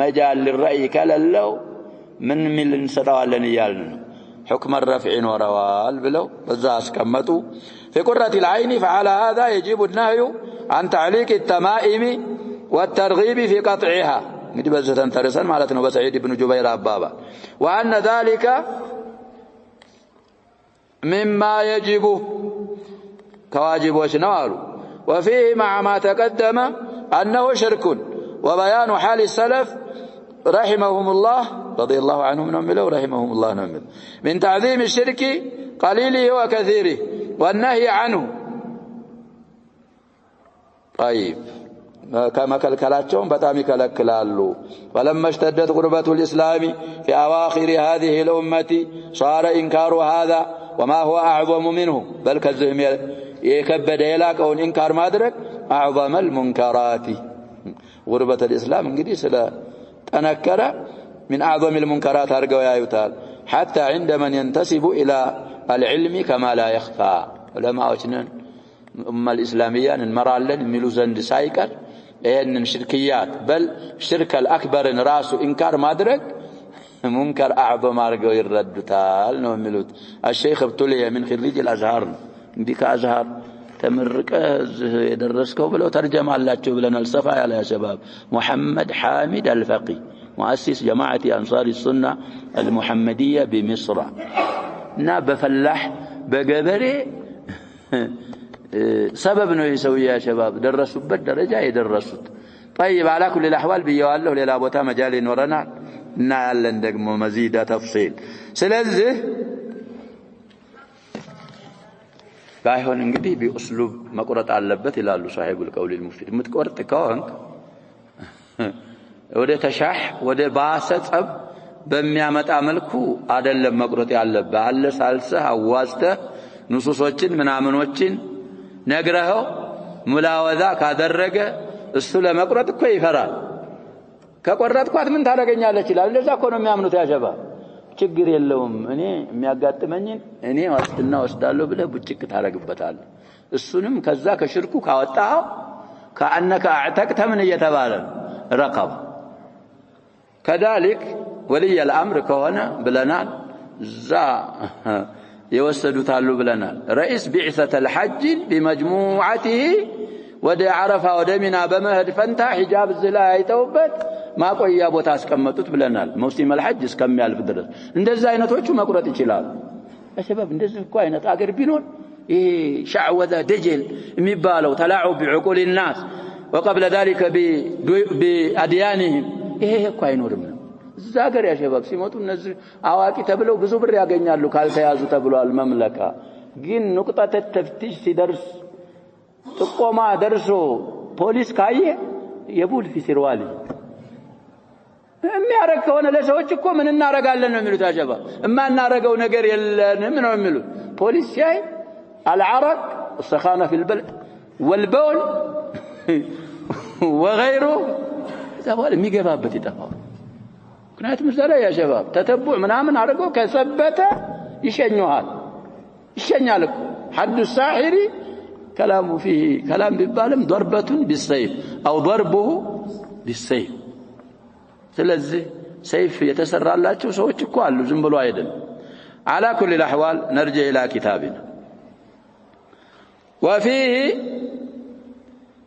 S1: መጃል ለራይ ከለለው ምን ሚል እንሰጣዋለን ይያልን ነው حكم الرفع وروال بلو بزاس كمتو في قرة العين فعلى هذا يجب النهي عن تعليق التمائم والترغيب في قطعها نجي بزتن ترسل معناته بسعيد بن جبير أبابا وأن ذلك مما يجب كواجب وشنوال وفيه مع ما تقدم أنه شرك وبيان حال السلف رحمهم الله رضي الله عنهم نملوا رحمهم الله نمل من تعظيم الشرك قليله وكثيره والنهي عنه طيب كما كلكلاتهم بتام يكلكلالو ولما اشتدت غربة الإسلام في أواخر هذه الأمة صار إنكار هذا وما هو أعظم منه بل كالزهم يكبد يلاك أو إنكار ما أدرك أعظم المنكرات غربة الإسلام انقدي سلا تنكر من أعظم المنكرات أرجو يا يوتال حتى عند من ينتسب إلى العلم كما لا يخفى علماء وجنن الإسلامية المرالن ميلوزن سايكر إن شركيات بل الشرك الأكبر راسه إنكار ما أدرك منكر أعظم أرجو يرد تال نو ميلود الشيخ ابتلي من خريج الأزهر ديك أزهر تمرك يدرسكوا بلو ترجمة الله لنا الصفا يا شباب محمد حامد الفقي مؤسس جماعة أنصار السنة المحمدية بمصر ناب فلاح بقبري سبب انه يسوي يا شباب درسوا بالدرجة يدرسوا طيب على كل الأحوال بيوال له للا بوتا مجال ورنا نعلن دقم مزيد تفصيل سلزه بايهون انقدي بأسلوب مقرط علبت إلى صاحب القول المفيد متقرط كونك ወደ ተሻህ ወደ ባሰጸብ በሚያመጣ መልኩ አይደለም መቅረጥ ያለበት አለ ሳልሰህ አዋዝተ ንሱሶችን ምናምኖችን ነግረኸው ሙላወዛ ካደረገ እሱ ለመቅረጥ እኮ ይፈራል ከቆረጥኳት ምን ታደርገኛለች ይላል እንደዛ እኮ ነው የሚያምኑት ያሸባ ችግር የለውም እኔ የሚያጋጥመኝን እኔ ዋስትና ወስዳለሁ ብለህ ቡጭቅ ታረግበታለህ እሱንም ከዛ ከሽርኩ ካወጣው ከአነከ አዕተቅተ ምን እየተባለ رقب كذلك ولي الأمر كهنا بلنال زا يوسدوا بلنال رئيس بعثة الحج بمجموعته ودي عرفة ودمنا بمهد فانتا حجاب الزلاء يتوبت ما قوي يابو تاسكمتوت بلنال موسم الحج اسكمي ألف درس اندز زينتوچو مقرط يشلال يا شباب اندز كوينة اقر بينون شعوذة دجل ميبالو تلاعب بعقول الناس وقبل ذلك بأديانهم إيه كاينورم زاغر يا شباب سيموتوا الناس አዋቂ ተብለው ብዙ ብር ያገኛሉ ካልተያዙ ተብሏል መምለካ ግን ንቁጣተ ተፍቲሽ ሲደርስ ጥቆማ ደርሶ ፖሊስ ካየ የቡል ፊሲርዋሊ የሚያረግ ከሆነ ለሰዎች እኮ ምን እናረጋለን ነው የሚሉት አጀባ እማናረገው ነገር የለንም ነው የሚሉት ፖሊስ ሲያይ العرق السخانة في البلد والبول وغيره تقول ميغبابت يطفاو كنات مساله يا شباب تتبع منامن አድርጎ ከሰበተ ይሸኙሃል ይሸኛልኩ حد الساحر كلامه فيه كلام بيبالم ضربة بالسيف أو ضربه بالسيف ስለዚህ سيف የተሰራላቸው ሰዎች እኮ አሉ ዝም ብሎ አይደለም على كل الاحوال نرجع الى كتابنا وفيه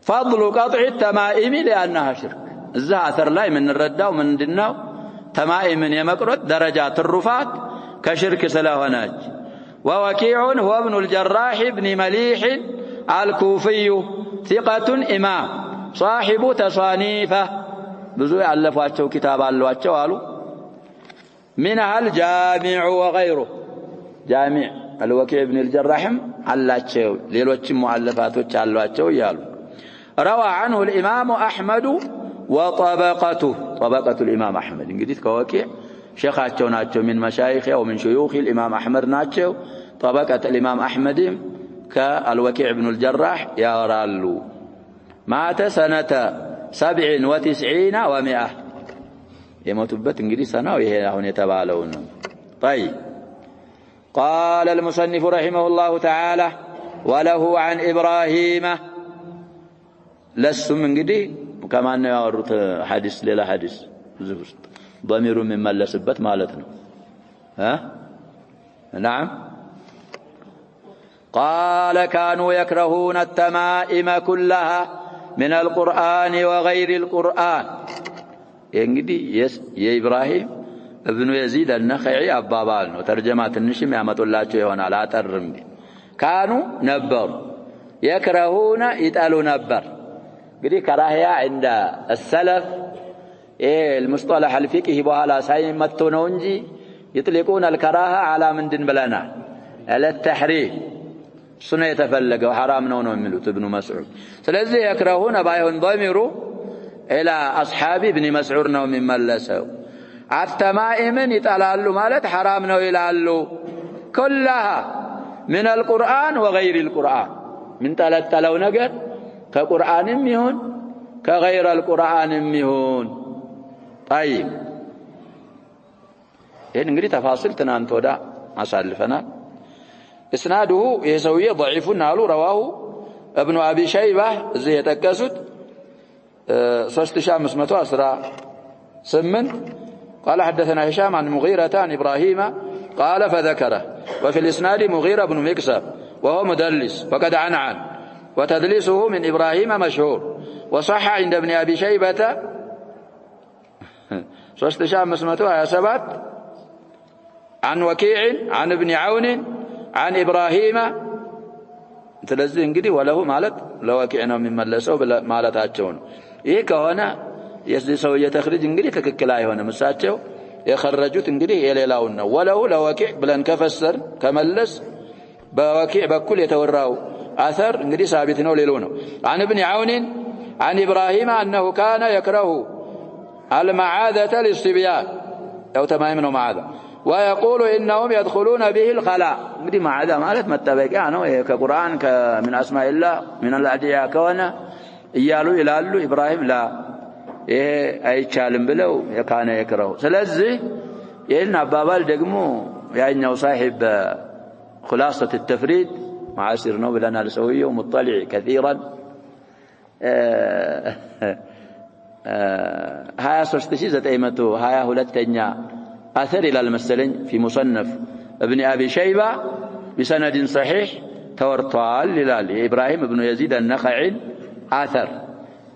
S1: فضل قطع التمائم لانها شرك እዛ አثر ላይ ምን እንረዳው ምንድነው ተማኢምን የመቅረጥ ደረጃ ትሩፋት ከሽርክ ስለሆነች ووكيع هو ابن الجراح ابن مليح الكوفي ثقة إمام صاحب تصانيفه ብዙ ያለፏቸው ኪታብ አሏቸው አሉ منها الجامع وغيره جامع الوكيع بن الجراح አላቸው ሌሎችም ሙአለፋቶች አሏቸው ይላሉ روى عنه الإمام أحمد وطبقته طبقة الإمام أحمد እንግዲህ ከወኪዕ ሸኻቸው ናቸው من مشايخ أو من شيوخ الإمام أحمد ናቸው طبقة الإمام أحمد كالوكيع بن الجراح يرالو مات سنة 97 و100 يموتበት እንግዲህ ሰናው ይሄ አሁን የተባለው ነው طيب قال المصنف رحمه الله تعالى وله عن إبراهيم لسم እንግዲህ كما ነው ያወሩት ሐዲስ ሌላ ሐዲስ እዚህ ውስጥ ضمير የሚመለስበት ማለት ነው نعم قال كانوا يكرهون التمائم كلها من القرآن وغير القرآن እንግዲህ يا إبراهيم ابن يزيد النخعي አባባል ነው ተርጀማ ትንሽም ያመጡላቸው ይሆናል አጠርም كانوا ነበር يكرهون ይጣሉ ነበር እንግዲህ ከራህያ عند السلف المصطلح الفقهي በኋላ ሳይመጡ ነው እንጂ يطلقون الكراهه على ምንድን ብለና على التحريم سنة يتفلقوا حرام نونو ملوت ابن مسعود سلذي يكرهون بايهن ضميرو إلى أصحاب ابن مسعود نو من ملسوا التمائم يتلالوا مالت حرام نو يلالوا كلها من القرآن وغير القرآن من تلتلو نقر كقرآن ميهون كغير القرآن ميهون طيب إيه نقري تفاصيل تنانتو دا أسالفنا اسناده يسوي ضعيف نالو رواه ابن ابي شيبه زي يتكسد 3518 قال حدثنا هشام عن مغيرة عن ابراهيم قال فذكره وفي الاسناد مغيرة بن مكسب وهو مدلس وقد عنعن وتدليسه من ابراهيم مشهور وصح عند ابن ابي شيبه 3527 عن وكيع عن ابن عون عن إبراهيم تلزي እንግዲህ وله ማለት ለወኪዕ ነው የሚመለሰው ማለታቸው ነው ይሄ ከሆነ የዚህ ሰው የተخرج እንግዲህ ትክክል አይሆንም እሳቸው የخرجوት እንግዲህ የሌላውን ነው وله ለወኪዕ ብለን ከፈሰር ከመለስ በወኪዕ በኩል የተወራው አثر እንግዲህ ثابت ነው ሌላው ነው عن ابن عون عن إبراهيم أنه كان يكره المعاذة للصبيان أو تمام ነው معاذة ويقول إنهم يدخلون به الخلاء እንግዲህ معاذة ማለት መጠበቂያ ነው ከቁርአን ከምን اسماء الله من الادعياء ከሆነ እያሉ ይላሉ ኢብራሂም ላ ይሄ አይቻልም ብለው የካነ የክረው ስለዚህ ይሄን አባባል ደግሞ ያኛው صاحب خلاصة التفريد معاصر ነው ብለናል ሰውየው مطلع كثيرا 23922ኛ أثر إلى المسلين في مصنف ابن أبي شيبة بسند صحيح تورطال للال إبراهيم بن يزيد النخعي آثر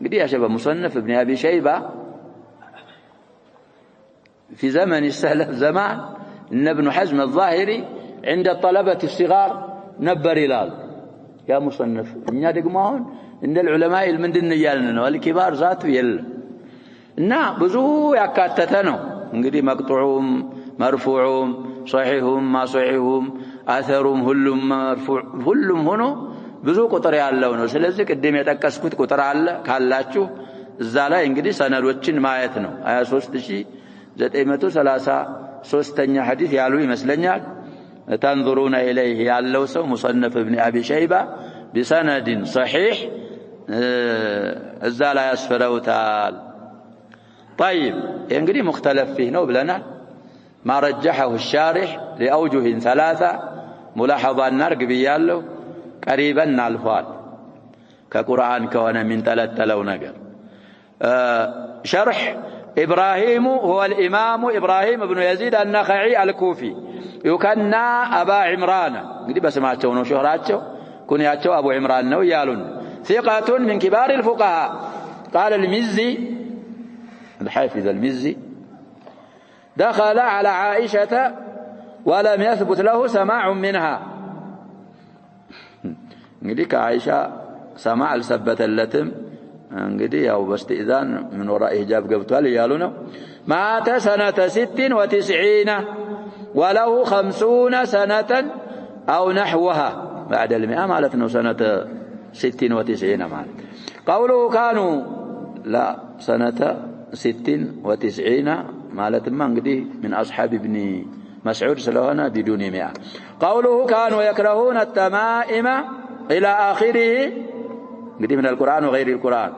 S1: قد يا شباب مصنف ابن أبي شيبة في زمن السلف زمان إن ابن حزم الظاهري عند الطلبة الصغار نبر لال يا مصنف إن يدقمون إن العلماء المندن يالنا والكبار ذاته يل نعم بزو يكاتتنو እንግዲህ مقطوعهم مرفوعهم صحيحهم ما صحيحهم اثرهم ሁሉም مرفوع ሁሉም ሆኖ ብዙ ቁጥር ያለው ነው ስለዚህ ቅድም የጠቀስኩት ቁጥር አለ ካላችሁ እዛ ላይ እንግዲህ ሰነዶችን ማየት ነው 23933ኛ ሐዲስ ያሉ ይመስለኛል تنظرون اليه ያለው ሰው مصنف ابن ابي شيبه بسند صحيح እዛ ላይ ያስፈረውታል طيب እንግዲህ مختلف فيه ነው ብለናል ما رجحه الشارح لأوجه ثلاثة ملاحظة نرق بيالله قريبا نالفال كقرآن كون من تلتلو نقر شرح إبراهيم هو الإمام إبراهيم بن يزيد النخعي الكوفي يكنى أبا عمران قد بسمعته ونشهراته كنياته أبو عمران نويالون ثقة من كبار الفقهاء قال المزي الحافظ المزي دخل على عائشة ولم يثبت له سماع منها نقولك عائشة سماع الثبتلتم እንግዲህ ያው በስተኢዛን من وراء حجاب ገብቷል ይያሉ ነው مات سنة 96 وله 50 سنة أو نحوها بعد 100 معناته سنة 96 معناته قوله كانوا لا سنة 96 معناته ما እንግዲህ من أصحاب ابن مسعود ስለሆነ بدون 100 قوله كانوا يكرهون التمائم إلى آخره እንግዲህ من القرآن وغير القرآن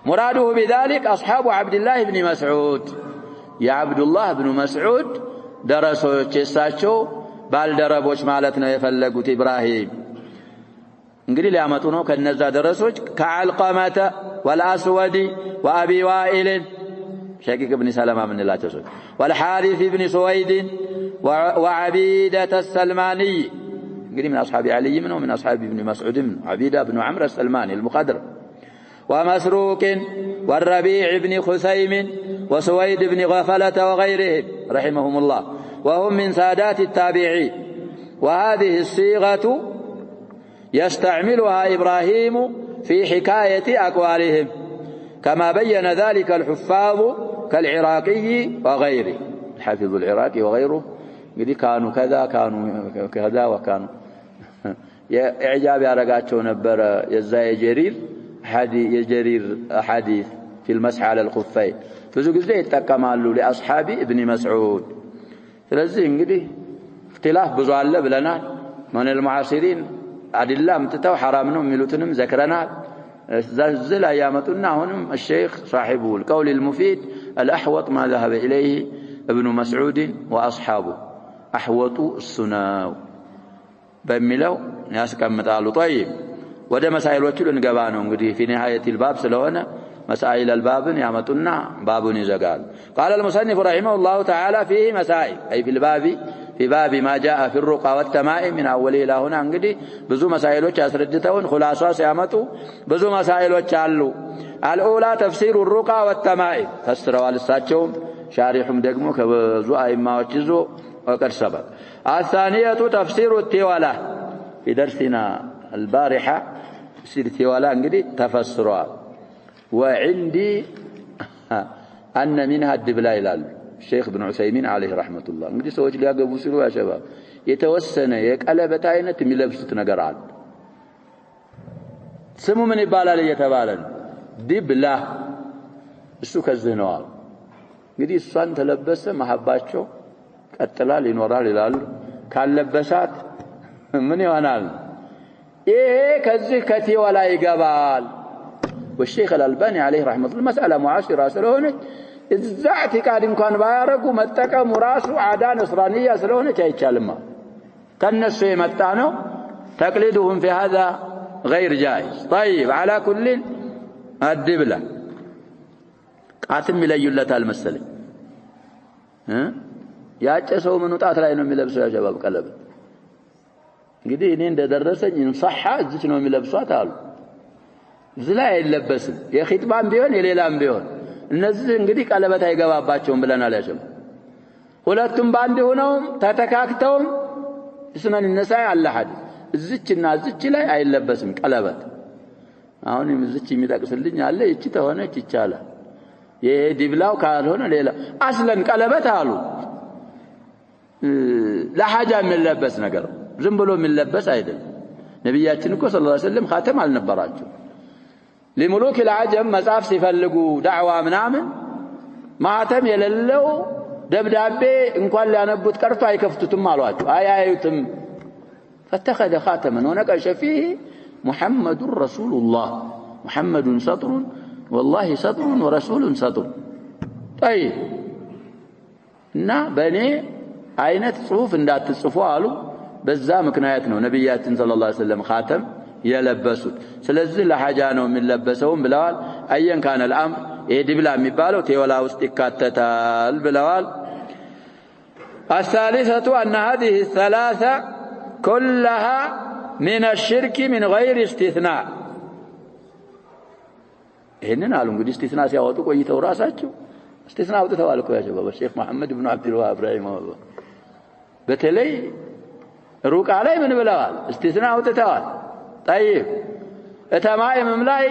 S1: مراده بذلك أصحاب عبد الله بن مسعود يا عبد الله بن مسعود درسوች እሳቸው ባልደረቦች ማለት ነው የፈለጉት ኢብራሂም እንግዲህ ሊያመጡ ነው ከነዛ ደረሶች ከአልቀመተ والاسود وابي وائل شقيق بن سلمة من الله تسود والحارث بن سويد وعبيدة السلماني انقدي من أصحاب علي منه من أصحاب ابن مسعود من عبيدة بن عمرو السلماني المقدر ومسروق والربيع بن خثيم وسويد بن غفلة وغيرهم رحمهم الله وهم من سادات التابعين وهذه الصيغة يستعملها إبراهيم في حكاية أقوالهم كما بين ذلك الحفاظ كالعراقي وغيره الحافظ العراقي وغيره قد كانوا كذا كانوا كذا وكانوا إعجاب يارقاتشو نبر يزاي جرير حديث في المسح على الخفين فزو قزي يتكمالوا لأصحاب ابن مسعود فلذي انقدي اختلاف بزوال بلنا من المعاصرين أدلة متتو حرامنهم ملوتنهم ذكرنا زل أيامتنا هنم الشيخ صاحبه القول المفيد الأحوط ما ذهب إليه ابن مسعود وأصحابه أحوطوا السناو بملو ناس كمتالو طيب وده مسائل وكل نقبانهم في نهاية الباب سلونا مسائل الباب يامتنا باب نزقال قال المصنف رحمه الله تعالى فيه مسائل أي في باب ما جاء في الرقى والتمائم من أوله إلى هنا انقدي بزو مسائل وشاسردتون خلاصة سيامتو بزو مسائل وشالو الأولى تفسير الرقى والتمائم فسروا للساتشوم شارحهم دقمو كبزو أئمة وشزو وقد سبق الثانية تفسير التوالة في درسنا البارحة تفسير التوالة انقدي تفسروا وعندي أن منها الدبلا إلى الشيخ ابن عثيمين عليه رحمة الله እንግዲህ ሰዎች ሊያገቡ ሲሉ ያ ሸባብ የተወሰነ የቀለበት አይነት የሚለብሱት ነገር አለ ስሙ ምን ይባላል እየተባለ ዲብላ እሱ ከዚህ ነው እንግዲህ እሷን ተለበሰ መሐባቸው ቀጥላል ይኖራል ይላሉ ካለበሳት ምን ይሆናል ይሄ ከዚህ ከቲወላ ይገባል والشيخ الألباني عليه رحمة الله مسألة معاصرة سلونة إذا اعتقاد إمكان بايرقوا متقم راسه عادة نصرانية سلونة يتشالما كالنسو يمتانو تقليدهم في هذا غير جائز طيب على كل الدبلة قاتم مليلة المسلم ياتسو من وطات لا ينوم يلبسوا يا شباب قلب እንግዲህ እኔ እንደደረሰኝ እንصح እዚህ ነው የሚለብሷት አሉ ዝላ አይለበስም የኺጥባም ቢሆን የሌላም ቢሆን እነዚህ እንግዲህ ቀለበት አይገባባቸውም ብለናል ያሸም ሁለቱም ባንድ ሆነው ተተካክተው እስመን النساء አለ ሐዲስ እዚችና እዚች ላይ አይለበስም ቀለበት አሁንም እዚች የሚጠቅስልኝ አለ እቺ ተሆነች ይቻላል ይሄ ዲብላው ካልሆነ ሌላ አስለን ቀለበት አሉ ለሐጃ የሚለበስ ነገር ዝም ብሎ የሚለበስ አይደለም ነብያችን እኮ ሰለላሁ ዐለይሂ ወሰለም ኻተም አልነበራቸው لملوك العجم مصاف ሲፈልጉ دعوة ምናምን ማተም የሌለው ደብዳቤ እንኳን ሊያነቡት ቀርቶ አይከፍቱትም አሏቸው አያዩትም فاتخذ خاتما ونقش فيه محمد رسول الله محمد سطر والله سطر ورسول سطر طيب እና በኔ አይነት ጽሁፍ እንዳትጽፉ አሉ በዛ ምክንያት ነው ነብያችን ሰለላሁ ዐለይሂ ወሰለም ኻተም يلبسوا ስለዚህ ለሐጃ ነው የሚለበሰውም ብለዋል አየን ካነ الامر ዲብላ የሚባለው ቴወላ ውስጥ ይካተታል ብለዋል الثالثة أن هذه الثلاثة كلها من الشرك من غير استثناء ይሄንን አሉ እንግዲህ استثناء ሲያወጡ ቆይተው ራሳቸው استثناء አውጥተዋል እኮ ያ ሸባብ الشيخ محمد بن عبد الوهاب رحمه الله በተለይ ሩቃ ላይ ምን ብለዋል استثناء አውጥተዋል طيب ተማኢምም ላይ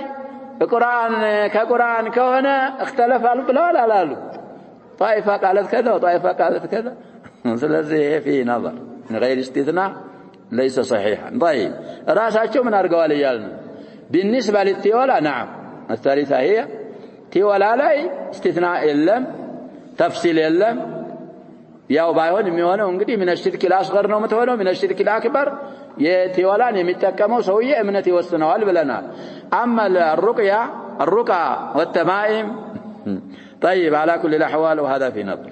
S1: القرآن كقرآن كهنا اختلف البلال على طائفة قالت كذا وطائفة قالت كذا ስለዚህ في نظر من غير استثناء ليس صحيحا طيب راساቸው ምን አድርገዋል ይያልን بالنسبة للتيولا نعم الثالثة هي تيولا ላይ استثناء የለም تفصيل የለም ያው ባይሆን የሚሆነው እንግዲህ من الشرك الأصغر ነው የምትሆነው من الشرك الأكبر የቲዋላን የሚጠቀመው ሰውዬ እምነት ይወስነዋል ብለናል اما الرقى والتمائم طيب على كل الاحوال وهذا في نظر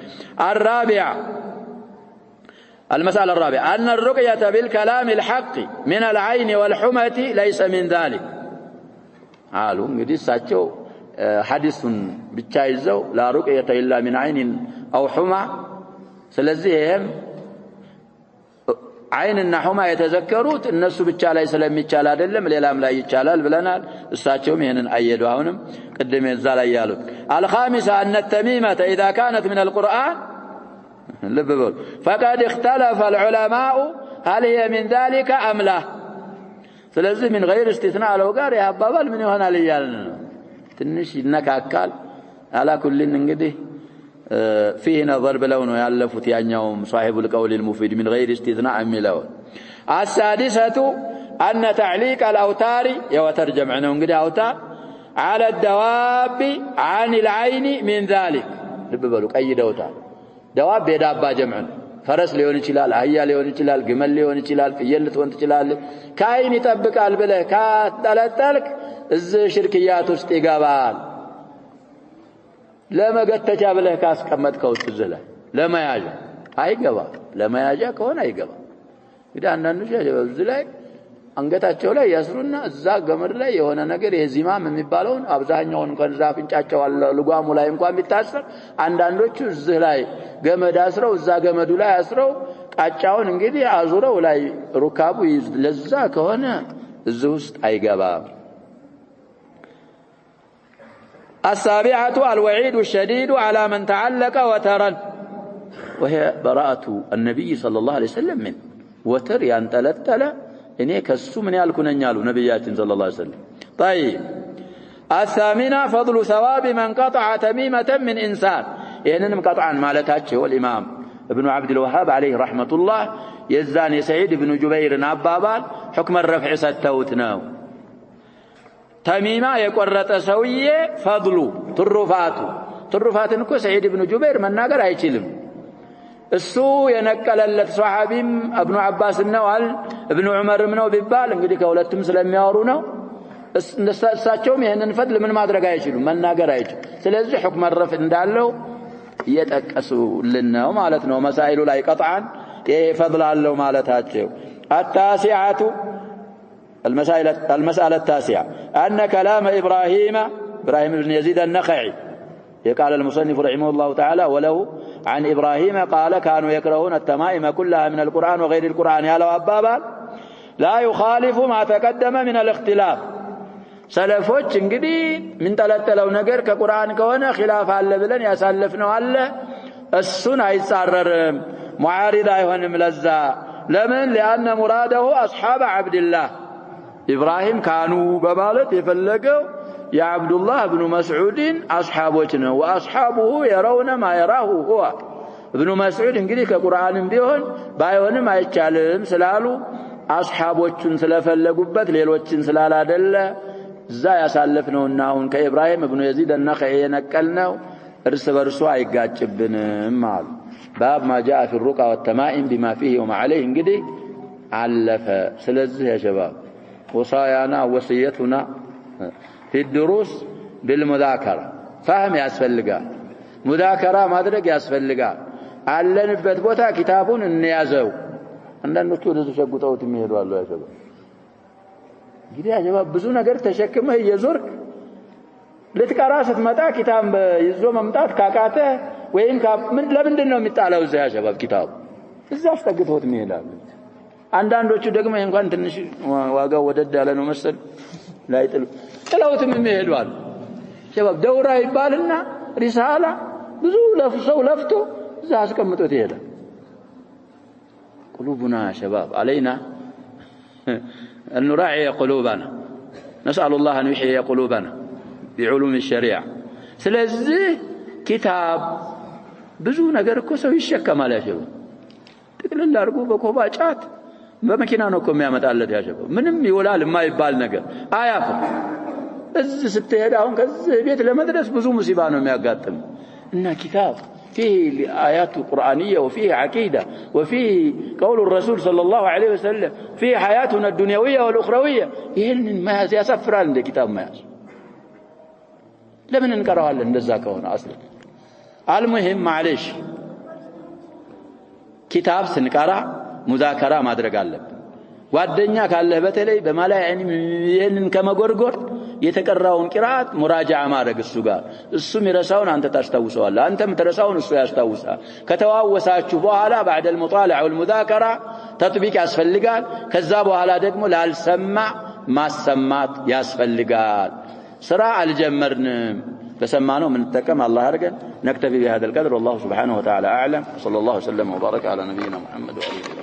S1: المسألة الرابعة أن الرقية بالكلام الحق من العين والحمة ليس من ذلك قالوا እንግዲህ ሳቸው ሐዲሱን ብቻ ይዘው لا رقية إلا من عين أو حمى ስለዚህ عينና حمى የተዘከሩት እነሱ ብቻ ላይ ስለሚቻል አይደለም ሌላም ላይ ይቻላል ብለናል እሳቸውም ይሄንን አየዱ አሁንም ቅድም እዛ ላይ ያሉት الخامسة أن التميمة إذا كانت من القرآن لببل فقد اختلف العلماء هل هي من ذلك أم لا ስለዚህ من غير استثناء لو قال يا አባባል ምን ይሆናል ይያልን ትንሽ ይነካካል على كل እንግዲህ فيه نظر بلونه يالفت يانيوم صاحب القول المفيد من غير استثناء ملون السادسة أن تعليق الأوتار يوترجم عنه انقدي أوتار على الدواب عن العين من ذلك لببالوك أي دوتار دواب يدابا جمعا فرس ليون يشلال أهيا ليون يشلال قمل ليون يشلال فيل لتون تشلال كاين يطبق البله كاتلتلك الشركيات استقابال لما قد تجاب له كاس كمتكو تزله لما ياجا አይገባ ለማያጃ ከሆነ አይገባ እንግዲህ አንዳንዱ እዚህ ላይ አንገታቸው ላይ ያስሩና እዛ ገመድ ላይ የሆነ ነገር የዚማም የሚባለውን አብዛኛውን ከዛ ፍንጫቸው አለ ልጓሙ ላይ እንኳን ቢታሰር አንዳንዶቹ እዚህ ላይ ገመድ አስረው እዛ ገመዱ ላይ አስረው ቃጫውን እንግዲህ አዙረው ላይ ሩካቡ ለዛ ከሆነ እዚህ ውስጥ አይገባም السابعة الوعيد الشديد على من تعلق وترا وهي براءة النبي صلى الله عليه وسلم من وتر ينتلتل إني كسو من يالكن يالو نبيات صلى الله عليه وسلم طيب الثامنة فضل ثواب من قطع تميمة من إنسان يعني قطعا مالتاتش هو الإمام ابن عبد الوهاب عليه رحمة الله يزاني سعيد بن جبير نابابال حكم الرفع ستوتناو تميمة يقرط سوية فضلو ترفات انكو سعيد بن جبير من ناقر هيتشلم السو ينكللت صحابيم ابن عباس النوال ابن عمر منو بيبال انقدي كولتم سلم يورونو እሳቸውም ይሄንን ፈድል ምን ማድረግ አይችሉም መናገር አይችሉም ስለዚህ حكم الرفع እንዳለው እየጠቀሱልን ነው ማለት ነው መሳኢሉ ላይ ቀጥዓን ይሄ ፈድል አለው ማለታቸው التاسعة المسألة التاسعة أن كلام إبراهيم بن يزيد النخعي قال المصنف رحمه الله تعالى وله عن إبراهيم قال كانوا يكرهون التمائم كلها من القرآن وغير القرآن يا لو أبابا لا يخالف ما تقدم من الاختلاف سلفوች እንግዲህ ምን ተለተለው ነገር ከቁርአን ከሆነ ኺላፍ አለ ብለን ያሳለፍነው አለ እሱን አይጻረርም ሙዓሪድ አይሆንም ለዛ ለምን لأن مراده أصحاب عبد الله إبراهيم كانوا بمالت يفلقوا يا عبد الله بن مسعود أصحابنا وأصحابه يرون ما يراه هو ابن مسعود እንግዲህ ከቁርአንም ቢሆን ባይሆንም አይቻልም ስላሉ አስሐቦቹን ስለፈለጉበት ሌሎችን ስላላደለ እዛ ያሳለፍነውና አሁን ከኢብራሂም ኢብኑ የዚድ النخعي የነቀልነው እርስ በርሱ አይጋጭብንም አሉ باب ما جاء في الرقى والتمائم بما فيه وما عليه እንግዲህ አለፈ ስለዚህ يا شباب وصايانا وصيتنا في الدروس بالمذاكرة فهم ያስፈልጋል مذاكرة ማድረግ ያስፈልጋል አለንበት ቦታ ኪታቡን እንያዘው አንዳንዶቹ ወደ ተሸጉጠውት የሚሄዱ አሉ ያ شباب እንግዲህ ያ شباب ብዙ ነገር ተሸክመህ እየዞርክ ልትቀራ ስትመጣ ኪታብ ይዞ መምጣት ካቃተ ወይም ለምንድን ነው የሚጣለው እዛ ያ شباب ኪታቡ እዛ አስጠግተውት የሚሄዳሉ አንዳንዶቹ ደግሞ እንኳን ትንሽ ዋጋው ወደድ ያለ ነው መሰል ላይ ጥለውትም የሚሄዱ አሉ شباب ደውራ ይባልና ሪሳላ ብዙ ለፍሰው ለፍቶ እዛ አስቀምጦት ይሄዳል قلوبنا شباب علينا أن نراعي قلوبنا نسأل الله أن يحيي قلوبنا بعلوم الشريعة سلازي كتاب بزو ነገር እኮ ሰው ይሸከማል ያሸው ጥቅልል አድርጎ በኮባጫት በመኪና ነው እኮ የሚያመጣለት ያሸው ምንም ይወላል የማይባል ነገር አያፍ እዚህ ስትሄድ አሁን ከዚህ ቤት ለመድረስ ብዙ ሙሲባ ነው የሚያጋጥም እና كتاب فيه آيات قرآنية وفيه عقيدة وفيه قول الرسول صلى الله عليه وسلم فيه حياتنا الدنيوية والأخروية يهن ما يسفر عند كتاب ما يسفر لمن نقرأها لندزاك هنا أصلا المهم معلش كتاب سنقرأ مذاكرة ما أدرك الله ጓደኛ ካለህ በተለይ በማላይ ይሄንን ከመጎርጎር የተቀራውን ቅራት ሙራጃዓ ማድረግ እሱ ጋር እሱ የሚረሳውን አንተ ታስተውሰዋለህ አንተም ተረሳውን እሱ ያስተውሳል ከተዋወሳችሁ በኋላ بعد المطالعة والمذاكرة تطبيق ያስፈልጋል ከዛ በኋላ ደግሞ ላልሰማ ማሰማት ያስፈልጋል ስራ አልጀመርንም በሰማነው ምን ተጠቀም አላህ አርገን نكتفي بهذا القدر والله سبحانه وتعالى اعلم صلى الله وسلم وبارك على نبينا محمد وعلى